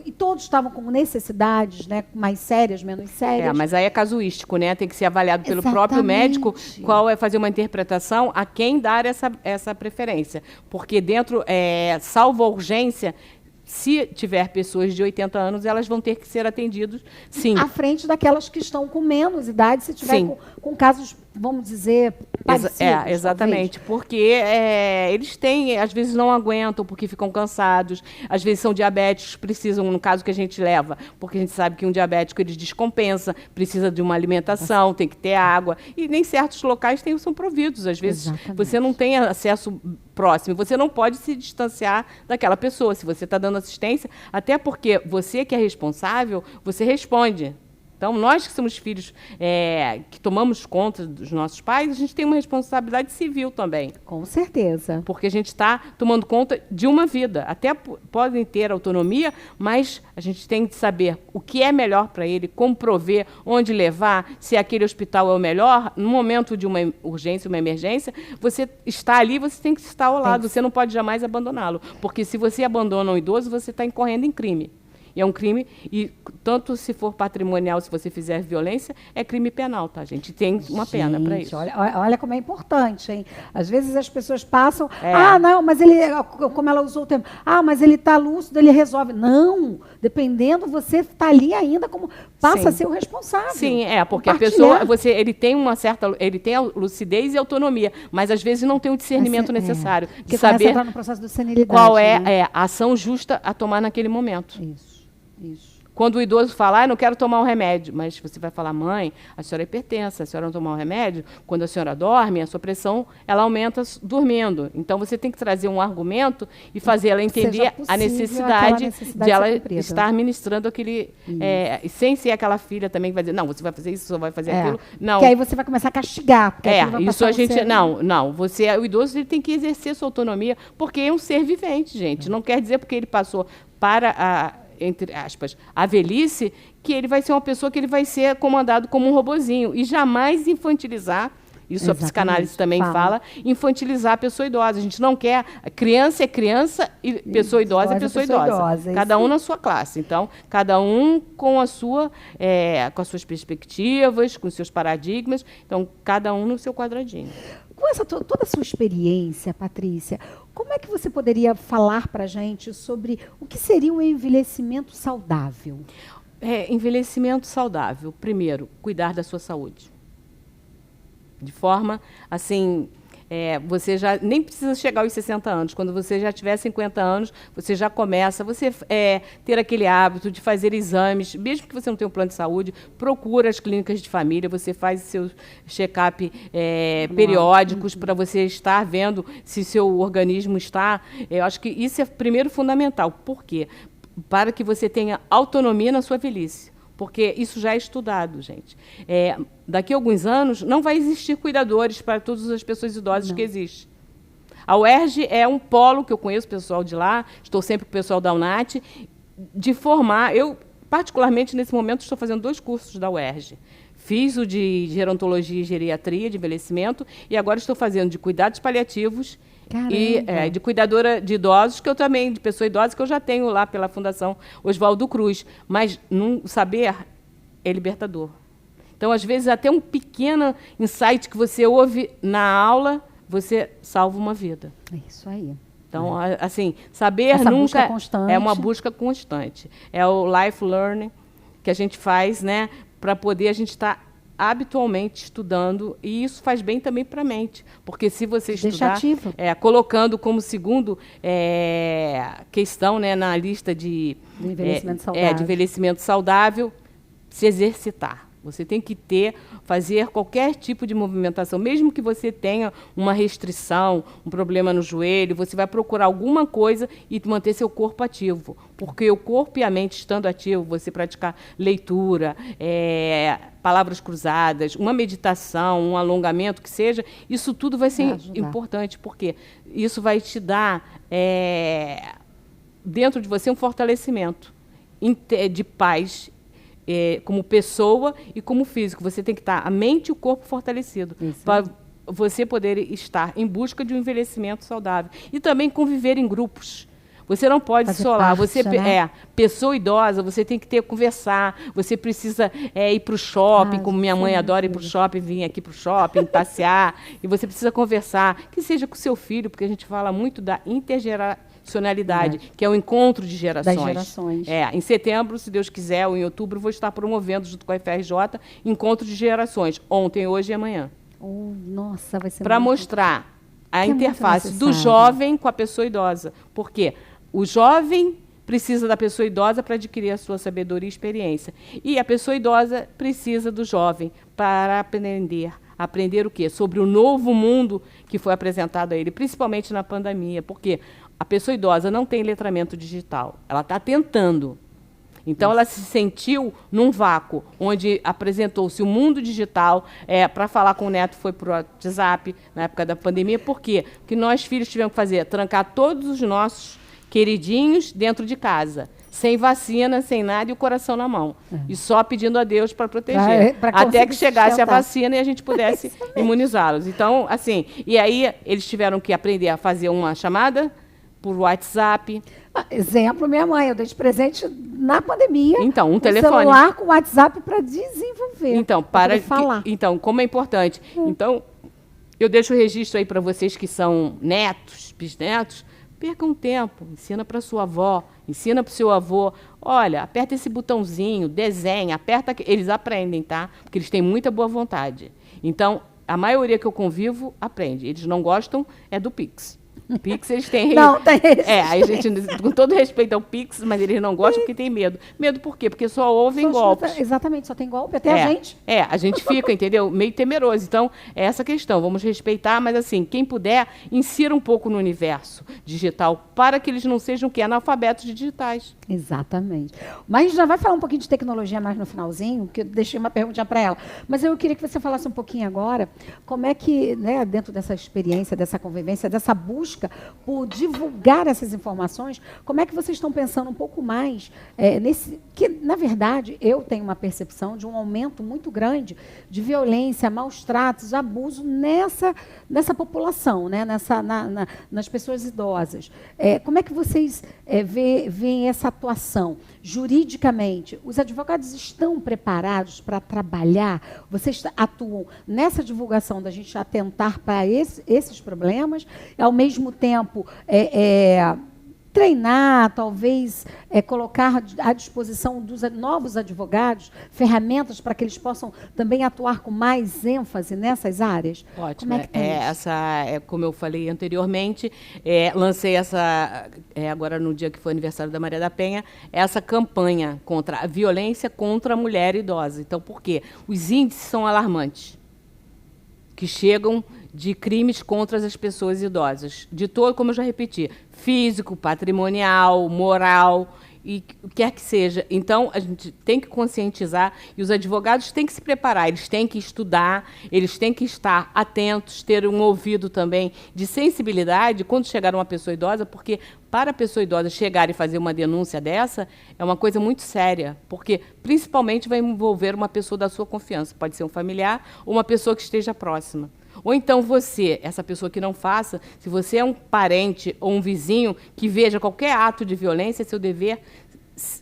e todos estavam com necessidades, né, mais sérias, menos sérias. Mas aí é casuístico, né? Tem que ser avaliado pelo próprio médico qual é fazer uma interpretação a quem dar essa preferência. Porque dentro, salvo a urgência, se tiver pessoas de 80 anos, elas vão ter que ser atendidas, sim. À frente daquelas que estão com menos idade, se tiver com casos, vamos dizer, parecidos. Exatamente. Talvez. Porque eles têm, às vezes não aguentam, porque ficam cansados, às vezes são diabéticos, precisam, no caso que a gente leva, porque a gente sabe que um diabético, eles descompensa, precisa de uma alimentação, tem que ter água, e nem certos locais são providos. Às vezes você não tem acesso próximo, você não pode se distanciar daquela pessoa, se você está dando assistência, até porque você que é responsável, você responde. Então, nós que somos filhos, que tomamos conta dos nossos pais, a gente tem uma responsabilidade civil também. Com certeza. Porque a gente está tomando conta de uma vida. Até podem ter autonomia, mas a gente tem que saber o que é melhor para ele, como prover, onde levar, se aquele hospital é o melhor. No momento de uma urgência, uma emergência, você está ali, você tem que estar ao lado. Você não pode jamais abandoná-lo. Porque se você abandona um idoso, você está incorrendo em crime. E é um crime, e tanto se for patrimonial, se você fizer violência, é crime penal, tá, gente? Tem uma pena para isso. Olha como é importante, hein? Às vezes as pessoas passam, não, mas como ela usou o termo, mas ele está lúcido, ele resolve. Não, dependendo, você está ali ainda como passa a ser o responsável. Sim, porque a pessoa, ele tem ele tem a lucidez e autonomia, mas às vezes não tem o discernimento necessário de saber no processo de senilidade, qual é a ação justa a tomar naquele momento. Isso. Quando o idoso fala, não quero tomar um remédio, mas você vai falar, mãe, a senhora é hipertensa, a senhora não tomar um remédio, quando a senhora dorme, a sua pressão ela aumenta dormindo. Então, você tem que trazer um argumento e fazer ela entender a necessidade de ela estar ministrando aquele... sem ser aquela filha também que vai dizer, não, você vai fazer isso, você vai fazer aquilo. Não. Que aí você vai começar a castigar. Isso a gente... Não, o idoso ele tem que exercer sua autonomia, porque é um ser vivente, gente. Não quer dizer porque ele passou para entre aspas, a velhice, que ele vai ser uma pessoa que ele vai ser comandado como um robozinho e jamais infantilizar. Isso a psicanálise também fala, infantilizar a pessoa idosa. A gente não quer... Criança é criança e pessoa idosa é pessoa idosa. Cada um na sua classe. Então, cada um com as suas perspectivas, com os seus paradigmas. Então, cada um no seu quadradinho. Com toda a sua experiência, Patrícia, como é que você poderia falar para a gente sobre o que seria um envelhecimento saudável? Envelhecimento saudável. Primeiro, cuidar da sua saúde. De forma, assim, você já nem precisa chegar aos 60 anos. Quando você já tiver 50 anos, você já começa, ter aquele hábito de fazer exames, mesmo que você não tenha um plano de saúde, procura as clínicas de família, você faz seus check-up periódicos para você estar vendo se seu organismo está... Eu acho que isso é primeiro fundamental. Por quê? Para que você tenha autonomia na sua velhice. Porque isso já é estudado, gente. Daqui a alguns anos, não vai existir cuidadores para todas as pessoas idosas que existem. A UERJ é um polo, que eu conheço o pessoal de lá, estou sempre com o pessoal da UNAT, de formar... Eu, particularmente, nesse momento, estou fazendo 2 cursos da UERJ. Fiz o de gerontologia e geriatria, de envelhecimento, e agora estou fazendo de cuidados paliativos e de cuidadora de idosos, que eu também, de pessoa idosa, que eu já tenho lá pela Fundação Oswaldo Cruz. Mas saber é libertador. Então, às vezes, até um pequeno insight que você ouve na aula, você salva uma vida. É isso aí. Então, assim, saber nunca é uma busca constante. É o life learning que a gente faz, né, para poder a gente estar habitualmente estudando, e isso faz bem também para a mente, porque se você estudar, colocando como segundo questão, né, na lista de envelhecimento saudável, se exercitar. Você tem que fazer qualquer tipo de movimentação, mesmo que você tenha uma restrição, um problema no joelho, você vai procurar alguma coisa e manter seu corpo ativo, porque o corpo e a mente estando ativo, você praticar leitura, palavras cruzadas, uma meditação, um alongamento que seja, isso tudo vai ser importante, porque isso vai te dar dentro de você um fortalecimento de paz como pessoa e como físico. Você tem que estar a mente e o corpo fortalecido para você poder estar em busca de um envelhecimento saudável. E também conviver em grupos. Você não pode isolar. Você pessoa idosa, você tem que conversar, você precisa ir para o shopping, como minha mãe adora ir para o shopping, vir aqui para o shopping, passear, e você precisa conversar, que seja com o seu filho, porque a gente fala muito da intergeracionalidade, que é o encontro de gerações. Das gerações. Em setembro, se Deus quiser, ou em outubro, vou estar promovendo, junto com a FRJ, encontro de gerações, ontem, hoje e amanhã. Nossa, vai ser para mostrar a interface do jovem com a pessoa idosa. Por quê? O jovem precisa da pessoa idosa para adquirir a sua sabedoria e experiência. E a pessoa idosa precisa do jovem para aprender. Aprender o quê? Sobre o novo mundo que foi apresentado a ele, principalmente na pandemia. Porque a pessoa idosa não tem letramento digital. Ela está tentando. Então, ela se sentiu num vácuo, onde apresentou-se o mundo digital. Para falar com o neto foi para o WhatsApp, na época da pandemia. Por quê? Porque nós, filhos, tivemos que fazer? Trancar todos os nossos queridinhos dentro de casa, sem vacina, sem nada, e o coração na mão. E só pedindo a Deus para proteger. Até que chegasse a vacina e a gente pudesse imunizá-los. Então, assim, e aí eles tiveram que aprender a fazer uma chamada por WhatsApp. Exemplo, minha mãe, eu dei de presente na pandemia. Então, um telefone. Celular com WhatsApp para desenvolver. Então, falar. Então, como é importante. Então, eu deixo o registro aí para vocês que são netos, bisnetos. Percam tempo, ensina para sua avó, ensina para o seu avô. Olha, aperta esse botãozinho, desenha, aperta. Eles aprendem, tá? Porque eles têm muita boa vontade. Então, a maioria que eu convivo aprende. Eles não gostam do Pix. Pix, eles têm... Não, tem aí a gente, com todo respeito ao Pix, mas eles não gostam porque tem medo. Medo por quê? Porque só ouvem golpes. Exatamente, só tem golpe, até a gente. A gente fica, entendeu? Meio temeroso. Então, é essa questão. Vamos respeitar, mas assim, quem puder, insira um pouco no universo digital, para que eles não sejam analfabetos digitais. Exatamente. Mas a gente já vai falar um pouquinho de tecnologia mais no finalzinho, que eu deixei uma perguntinha para ela. Mas eu queria que você falasse um pouquinho agora, como é que, né, dentro dessa experiência, dessa convivência, dessa busca por divulgar essas informações, como é que vocês estão pensando um pouco mais que, na verdade, eu tenho uma percepção de um aumento muito grande de violência, maus tratos, abuso nessa população, né, nas pessoas idosas. Como é que vocês veem essa atuação? Juridicamente, os advogados estão preparados para trabalhar? Vocês atuam nessa divulgação da gente atentar para esses problemas, ao mesmo tempo treinar, talvez colocar à disposição dos novos advogados ferramentas para que eles possam também atuar com mais ênfase nessas áreas? Ótimo. Como eu falei anteriormente, lancei agora no dia que foi aniversário da Maria da Penha, essa campanha contra a violência contra a mulher idosa. Então, por quê? Os índices são alarmantes, que chegam de crimes contra as pessoas idosas, de todo, como eu já repeti, físico, patrimonial, moral, e o que quer que seja. Então, a gente tem que conscientizar, e os advogados têm que se preparar, eles têm que estudar, eles têm que estar atentos, ter um ouvido também de sensibilidade quando chegar uma pessoa idosa, porque para a pessoa idosa chegar e fazer uma denúncia dessa, é uma coisa muito séria, porque principalmente vai envolver uma pessoa da sua confiança, pode ser um familiar ou uma pessoa que esteja próxima. Ou então você, essa pessoa que não faça, se você é um parente ou um vizinho que veja qualquer ato de violência, é seu dever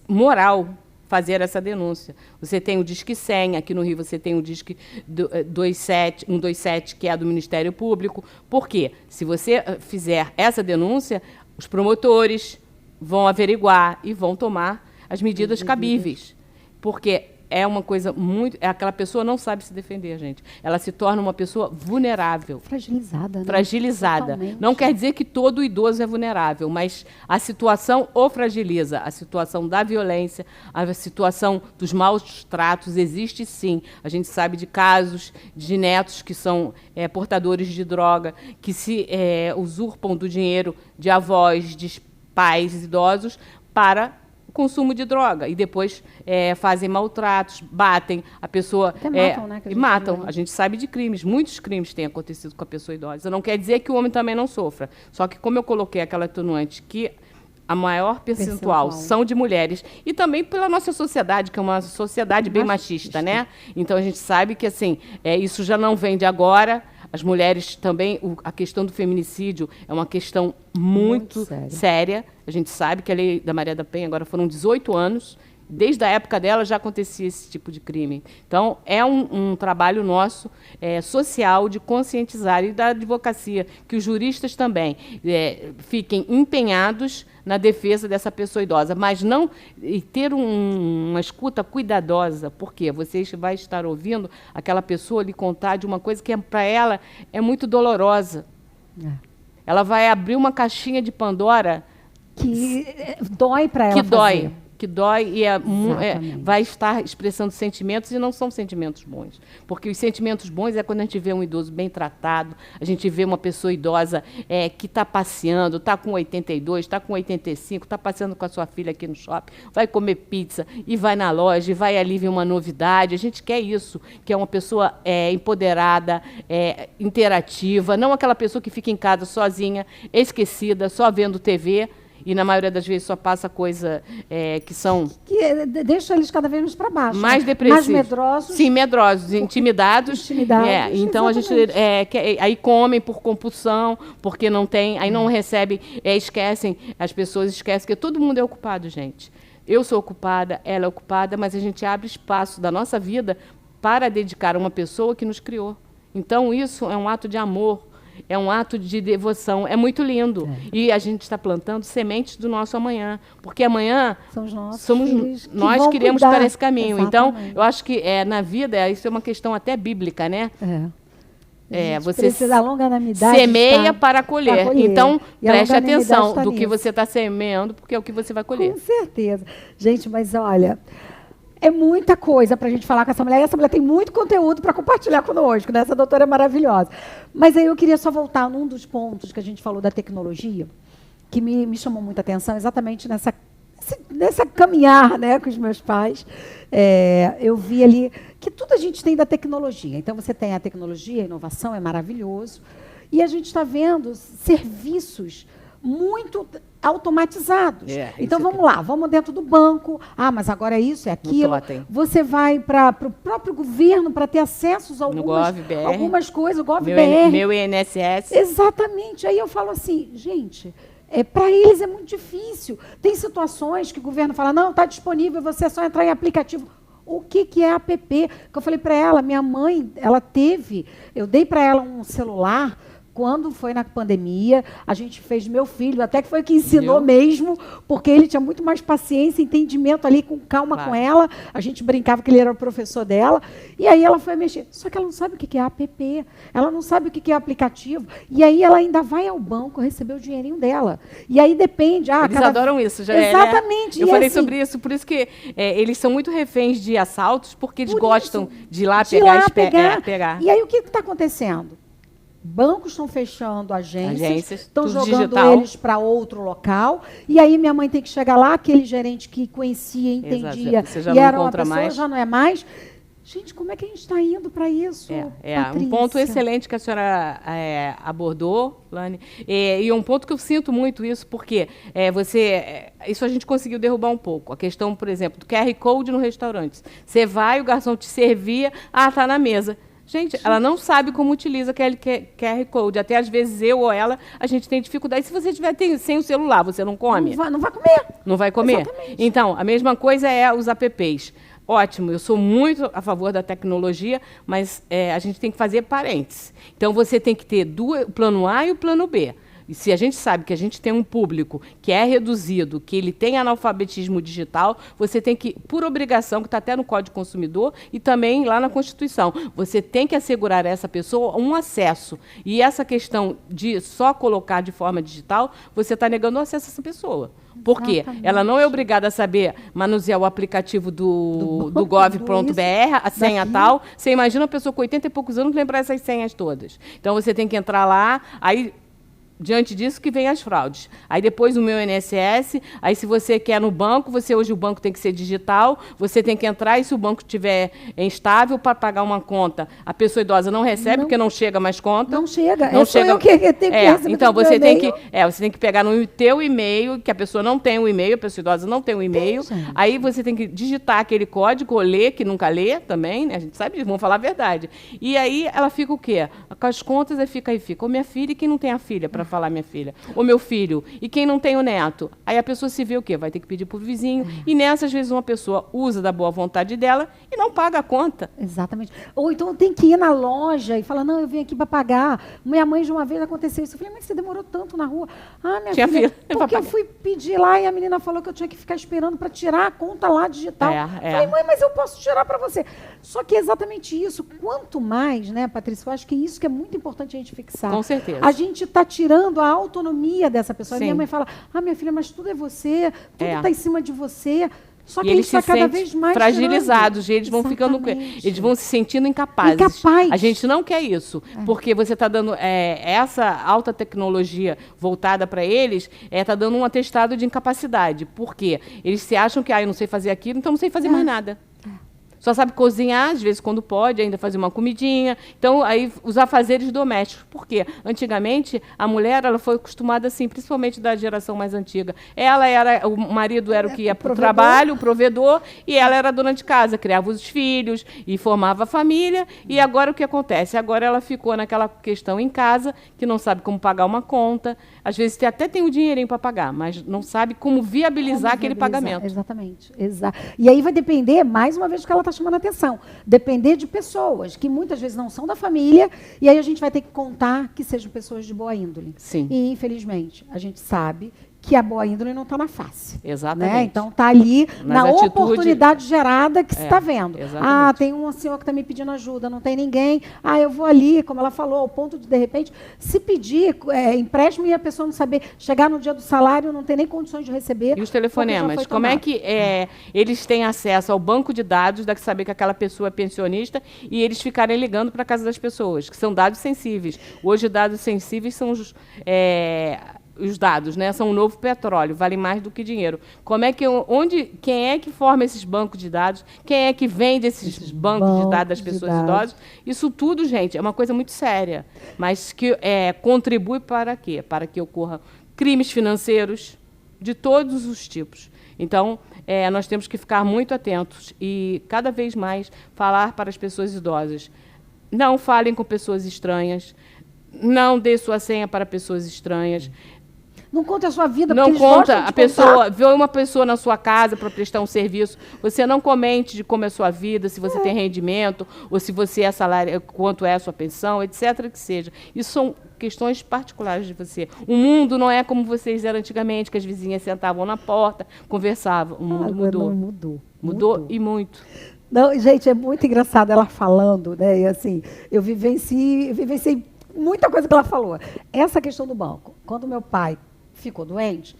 moral fazer essa denúncia. Você tem o Disque 100, aqui no Rio você tem o Disque 127, que é do Ministério Público. Por quê? Se você fizer essa denúncia, os promotores vão averiguar e vão tomar as medidas cabíveis. Porque é uma coisa muito... Aquela pessoa não sabe se defender, gente. Ela se torna uma pessoa vulnerável. Fragilizada, né? Fragilizada. Totalmente. Não quer dizer que todo idoso é vulnerável, mas a situação o fragiliza. A situação da violência, a situação dos maus tratos existe sim. A gente sabe de casos de netos que são portadores de droga, que se usurpam do dinheiro de avós, de pais idosos para consumo de droga, e depois fazem maltratos, batem a pessoa... Até matam, né? E matam. A gente sabe de crimes, muitos crimes têm acontecido com a pessoa idosa. Não quer dizer que o homem também não sofra. Só que, como eu coloquei aquela atenuante que a maior percentual são de mulheres. E também pela nossa sociedade, que é uma sociedade bem machista, né? Então, a gente sabe que, assim, isso já não vem de agora. As mulheres também, a questão do feminicídio é uma questão muito séria. A gente sabe que a lei da Maria da Penha agora foram 18 anos. Desde a época dela já acontecia esse tipo de crime. Então, é um trabalho nosso, social, de conscientizar, e da advocacia, que os juristas também fiquem empenhados na defesa dessa pessoa idosa, mas não ter uma escuta cuidadosa, porque você vai estar ouvindo aquela pessoa lhe contar de uma coisa que para ela é muito dolorosa. Ela vai abrir uma caixinha de Pandora que dói para ela fazer. Que dói e vai estar expressando sentimentos, e não são sentimentos bons. Porque os sentimentos bons é quando a gente vê um idoso bem tratado, a gente vê uma pessoa idosa que está passeando, está com 82, está com 85, está passeando com a sua filha aqui no shopping, vai comer pizza, e vai na loja, e vai ali ver uma novidade. A gente quer isso, que é uma pessoa empoderada, interativa, não aquela pessoa que fica em casa sozinha, esquecida, só vendo TV, e na maioria das vezes só passa coisa que são... Que deixa eles cada vez mais para baixo. Mais depressivos. Mais medrosos. Sim, medrosos, intimidados. Então, exatamente. Aí comem por compulsão, porque não tem, aí não recebem, as pessoas esquecem que todo mundo é ocupado, gente. Eu sou ocupada, ela é ocupada, mas a gente abre espaço da nossa vida para dedicar a uma pessoa que nos criou. Então, isso é um ato de amor, é um ato de devoção, é muito lindo. E a gente está plantando sementes do nosso amanhã, porque amanhã nós queremos para esse caminho. Exatamente. Então, eu acho que na vida, isso é uma questão até bíblica, né? Você precisa longanimidade semeia para colher. Então, preste atenção do que você está semeando, porque é o que você vai colher. Com certeza. Gente, mas olha... É muita coisa para a gente falar com essa mulher. E essa mulher tem muito conteúdo para compartilhar conosco, né? Essa doutora é maravilhosa. Mas aí eu queria só voltar num dos pontos que a gente falou da tecnologia, que me chamou muita atenção, exatamente nessa caminhar, né, com os meus pais. Eu vi ali que tudo a gente tem da tecnologia. Então, você tem a tecnologia, a inovação, é maravilhoso. E a gente está vendo serviços muito automatizados. Então, vamos lá, vamos dentro do banco. Mas agora é isso, é aquilo. Você vai para o próprio governo para ter acesso a algumas coisas, o GovBR. Meu INSS. Exatamente. Aí eu falo assim, gente, para eles é muito difícil. Tem situações que o governo fala, não, está disponível, você é só entrar em aplicativo. O que é app? Que eu falei para ela, minha mãe, eu dei para ela um celular. Quando foi na pandemia, a gente fez meu filho, até que foi que ensinou mesmo, porque ele tinha muito mais paciência, entendimento ali, com calma com ela. A gente brincava que ele era o professor dela. E aí ela foi mexer. Só que ela não sabe o que é app, ela não sabe o que é aplicativo. E aí ela ainda vai ao banco receber o dinheirinho dela. E aí depende... Eles adoram isso. Exatamente. Eu falei sobre isso, por isso que eles são muito reféns de assaltos, porque eles gostam de ir lá pegar. E aí o que está acontecendo? Bancos estão fechando agências estão jogando digital. Eles para outro local, e aí minha mãe tem que chegar lá, aquele gerente que conhecia, entendia, e era uma pessoa, já não é mais. Gente, como é que a gente está indo para isso, um ponto excelente que a senhora abordou, Lani, e um ponto que eu sinto muito isso, porque isso a gente conseguiu derrubar um pouco. A questão, por exemplo, do QR Code no restaurante. Você vai, o garçom te servia, está na mesa. Gente, ela não sabe como utiliza aquele QR Code. Até às vezes eu ou ela, a gente tem dificuldade. Se você estiver sem o celular, você não come? Não vai comer. Não vai comer? Exatamente. Então, a mesma coisa é os apps. Ótimo, eu sou muito a favor da tecnologia, mas a gente tem que fazer parênteses. Então, você tem que ter o plano A e o plano B. E se a gente sabe que a gente tem um público que é reduzido, que ele tem analfabetismo digital, você tem que, por obrigação, que está até no Código Consumidor e também lá na Constituição, você tem que assegurar a essa pessoa um acesso. E essa questão de só colocar de forma digital, você está negando o acesso a essa pessoa. Por quê? Ela não é obrigada a saber manusear o aplicativo do gov.br, a senha tal. Você imagina uma pessoa com 80 e poucos anos lembrar essas senhas todas. Então, você tem que entrar lá, aí... diante disso que vem as fraudes. Aí depois o meu INSS, aí se você quer no banco, hoje o banco tem que ser digital, você tem que entrar e se o banco estiver instável para pagar uma conta, a pessoa idosa não recebe, porque não chega mais conta. Não chega, não chega. Eu que tenho que receber. Então você tem que pegar no teu e-mail, que a pessoa não tem um e-mail, a pessoa idosa não tem um e-mail, aí você tem que digitar aquele código, ou ler, que nunca lê também, né? A gente sabe disso, vamos falar a verdade. E aí ela fica o quê? Com as contas, aí fica, ou minha filha e quem não tem a filha para falar minha filha, ou meu filho, e quem não tem o neto. Aí a pessoa se vê o quê? Vai ter que pedir para o vizinho. E nessas vezes uma pessoa usa da boa vontade dela e não paga a conta. Exatamente. Ou então tem que ir na loja e falar, não, eu vim aqui para pagar. Minha mãe de uma vez aconteceu isso. Eu falei, mas você demorou tanto na rua. Ah, minha filha, porque eu fui pedir lá e a menina falou que eu tinha que ficar esperando para tirar a conta lá digital. Eu falei, mãe, mas eu posso tirar para você. Só que é exatamente isso. Quanto mais, né, Patrícia, eu acho que é isso que é muito importante a gente fixar. Com certeza. A gente está tirando a autonomia dessa pessoa. Minha mãe fala, minha filha, mas tudo é você, tudo está em cima de você. Só que eles está cada vez mais fragilizados, e eles vão ficando, eles vão se sentindo incapazes. A gente não quer isso, porque você está dando essa alta tecnologia voltada para eles, está dando um atestado de incapacidade. Por quê? Eles se acham que eu não sei fazer aquilo, então não sei fazer mais nada. Só sabe cozinhar, às vezes, quando pode, ainda fazer uma comidinha. Então, aí, os afazeres domésticos. Por quê? Antigamente, a mulher ela foi acostumada assim, principalmente da geração mais antiga. O marido era o que ia para o trabalho, o provedor, e ela era dona de casa, criava os filhos e formava a família. E agora o que acontece? Agora ela ficou naquela questão em casa, que não sabe como pagar uma conta. Às vezes até tem o dinheirinho para pagar, mas não sabe como viabilizar aquele pagamento. Exatamente. E aí vai depender, mais uma vez, do que ela está chamando a atenção. Depender de pessoas que muitas vezes não são da família, e aí a gente vai ter que contar que sejam pessoas de boa índole. Sim. E, infelizmente, a gente sabe que a boa índole não está na face. Exatamente. Né? Então, está ali na oportunidade gerada que se está vendo. Exatamente. Tem um senhor que está me pedindo ajuda, não tem ninguém. Eu vou ali, como ela falou, ao ponto de repente, se pedir empréstimo e a pessoa não saber, chegar no dia do salário, não ter nem condições de receber. E os telefonemas? Como é que eles têm acesso ao banco de dados, de saber que aquela pessoa é pensionista, e eles ficarem ligando para a casa das pessoas, que são dados sensíveis. Hoje, dados sensíveis são os dados, né? São o novo petróleo, vale mais do que dinheiro. Quem é que forma esses bancos de dados? Quem é que vende esses bancos de dados das pessoas idosas? Isso tudo, gente, é uma coisa muito séria, mas que contribui para quê? Para que ocorram crimes financeiros de todos os tipos. Então, nós temos que ficar muito atentos e, cada vez mais, falar para as pessoas idosas. Não falem com pessoas estranhas, não dê sua senha para pessoas estranhas. Não conta a sua vida, porque eles gostam de contar. Vê uma pessoa na sua casa para prestar um serviço, você não comente de como é a sua vida, se você tem rendimento, ou se você é salário, quanto é a sua pensão, etc. que seja. Isso são questões particulares de você. O mundo não é como vocês eram antigamente, que as vizinhas sentavam na porta, conversavam. O mundo mudou. Mudou e muito. Não, gente, é muito engraçado ela falando, né? E assim, eu vivenciei muita coisa que ela falou. Essa questão do banco. Quando meu pai ficou doente,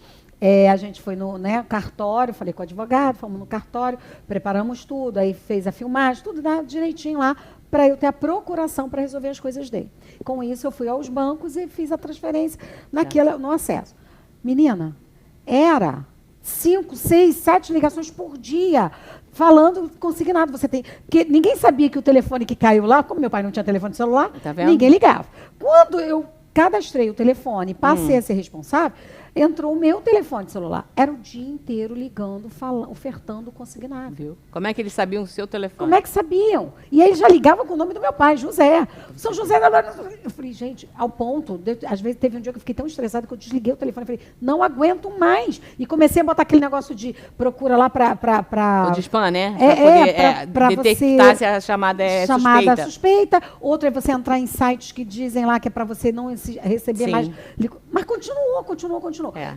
a gente foi no cartório, falei com o advogado, fomos no cartório, preparamos tudo, aí fez a filmagem, tudo direitinho lá, para eu ter a procuração para resolver as coisas dele. Com isso, eu fui aos bancos e fiz a transferência no acesso. Menina, era 5, 6, 7 ligações por dia, falando consignado. Porque ninguém sabia que o telefone que caiu lá, como meu pai não tinha telefone celular, ninguém ligava. Quando eu cadastrei o telefone, passei a ser responsável, entrou o meu telefone celular. Era o dia inteiro ligando, ofertando consignado. Viu? Como é que eles sabiam o seu telefone? Como é que sabiam? E aí eles já ligavam com o nome do meu pai, José. São José da... Eu falei, gente, ao ponto... Às vezes teve um dia que eu fiquei tão estressada que eu desliguei o telefone. Eu falei, não aguento mais. E comecei a botar aquele negócio de procura lá para... O de spam, né? Para detectar se a chamada é suspeita. Outra é você entrar em sites que dizem lá que é para você não receber mais... Mas continuou.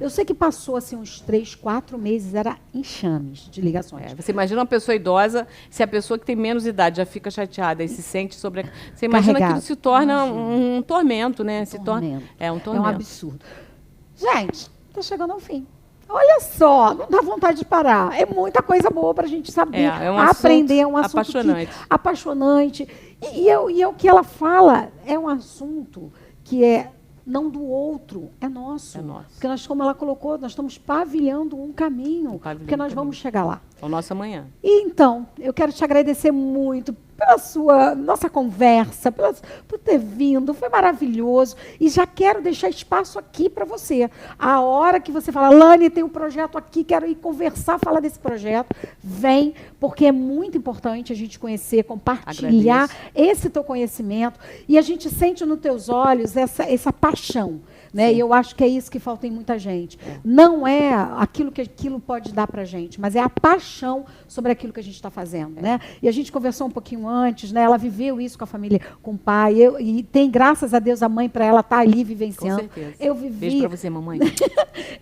Eu sei que passou assim, uns 3, 4 meses, era enxames de ligações. Você imagina uma pessoa idosa, se a pessoa que tem menos idade já fica chateada e se sente sobre... Você imagina que isso se torna um tormento, né? Um tormento. É um absurdo. Gente, está chegando ao fim. Olha só, não dá vontade de parar. É muita coisa boa para a gente saber, aprender. É um assunto apaixonante. E o que ela fala é um assunto que não do outro, é nosso. É nosso. Porque nós, como ela colocou, nós estamos pavilhando um caminho, porque nós vamos chegar lá. É o nosso amanhã. E então, eu quero te agradecer muito pela nossa conversa, por ter vindo, foi maravilhoso. E já quero deixar espaço aqui para você. A hora que você fala, Lani, tem um projeto aqui, quero ir conversar, falar desse projeto, vem, porque é muito importante a gente conhecer, compartilhar esse teu conhecimento. E a gente sente nos teus olhos essa paixão. Né? E eu acho que é isso que falta em muita gente. Não é aquilo que aquilo pode dar para a gente, mas é a paixão sobre aquilo que a gente está fazendo. Né? E a gente conversou um pouquinho antes, né? Ela viveu isso com a família, com o pai, e tem, graças a Deus, a mãe para ela estar ali vivenciando. Com certeza. Eu vivi, beijo para você, mamãe.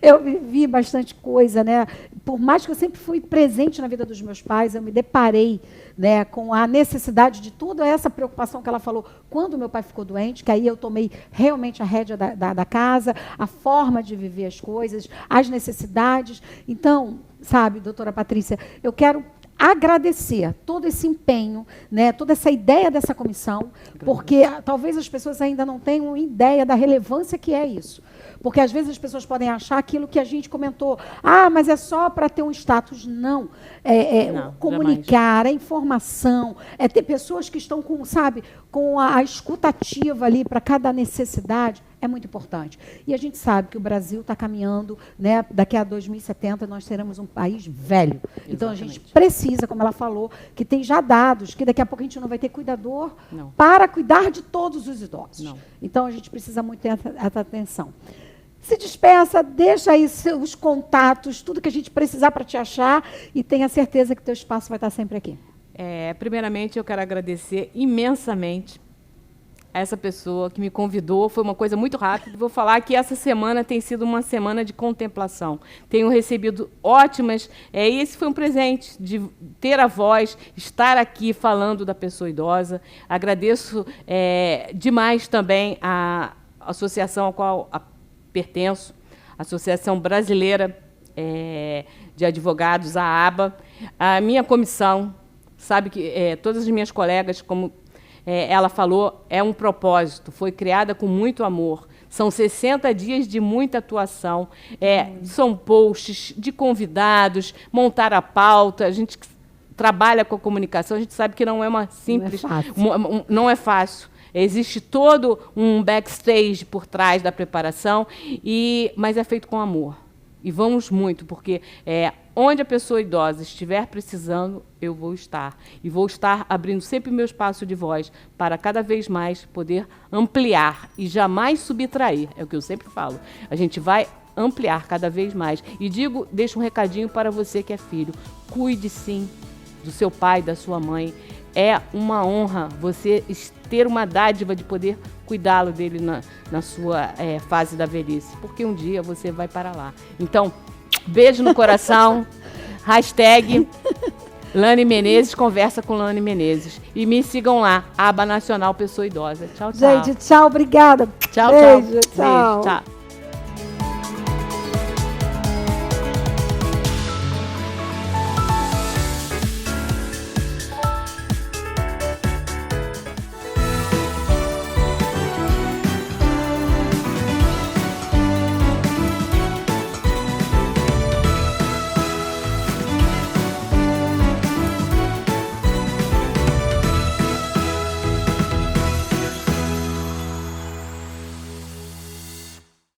Eu vivi bastante coisa, né? Por mais que eu sempre fui presente na vida dos meus pais, eu me deparei, né, com a necessidade de toda essa preocupação que ela falou quando meu pai ficou doente, que aí eu tomei realmente a rédea da casa, a forma de viver as coisas, as necessidades. Então, sabe, doutora Patrícia, eu quero agradecer todo esse empenho, né, toda essa ideia dessa comissão, porque talvez as pessoas ainda não tenham ideia da relevância que é isso. Porque às vezes as pessoas podem achar aquilo que a gente comentou. Ah, mas é só para ter um status. Não. Não, comunicar, a informação, é ter pessoas que estão com, sabe, com a escutativa ali para cada necessidade. É muito importante. E a gente sabe que o Brasil está caminhando, né, daqui a 2070 nós seremos um país velho. Exatamente. Então a gente precisa, como ela falou, que tem já dados, que daqui a pouco a gente não vai ter cuidador para cuidar de todos os idosos. Não. Então a gente precisa muito ter essa atenção. Se despeça, deixa aí os contatos, tudo que a gente precisar para te achar e tenha certeza que teu espaço vai estar sempre aqui. Primeiramente, eu quero agradecer imensamente a essa pessoa que me convidou. Foi uma coisa muito rápida. Vou falar que essa semana tem sido uma semana de contemplação. Tenho recebido ótimas... e esse foi um presente, de ter a voz, estar aqui falando da pessoa idosa. Agradeço demais também a associação a qual pertenço, a Associação Brasileira de Advogados, a ABA. A minha comissão, sabe que todas as minhas colegas, como ela falou, é um propósito, foi criada com muito amor. São 60 dias de muita atuação, são posts de convidados, montar a pauta, a gente trabalha com a comunicação, a gente sabe que não é uma simples... Não é fácil. Existe todo um backstage por trás da preparação, mas é feito com amor. E vamos muito, porque onde a pessoa idosa estiver precisando, eu vou estar. E vou estar abrindo sempre o meu espaço de voz para cada vez mais poder ampliar e jamais subtrair. É o que eu sempre falo. A gente vai ampliar cada vez mais. E deixo um recadinho para você que é filho. Cuide, sim, do seu pai, da sua mãe. É uma honra você ter uma dádiva de poder cuidá-lo dele na sua fase da velhice, porque um dia você vai para lá. Então, beijo no coração, hashtag Lani Menezes, conversa com Lani Menezes. E me sigam lá, Aba Nacional Pessoa Idosa. Tchau, tchau. Gente, tchau, obrigada. Tchau, beijo, tchau. Tchau. Beijo, tchau.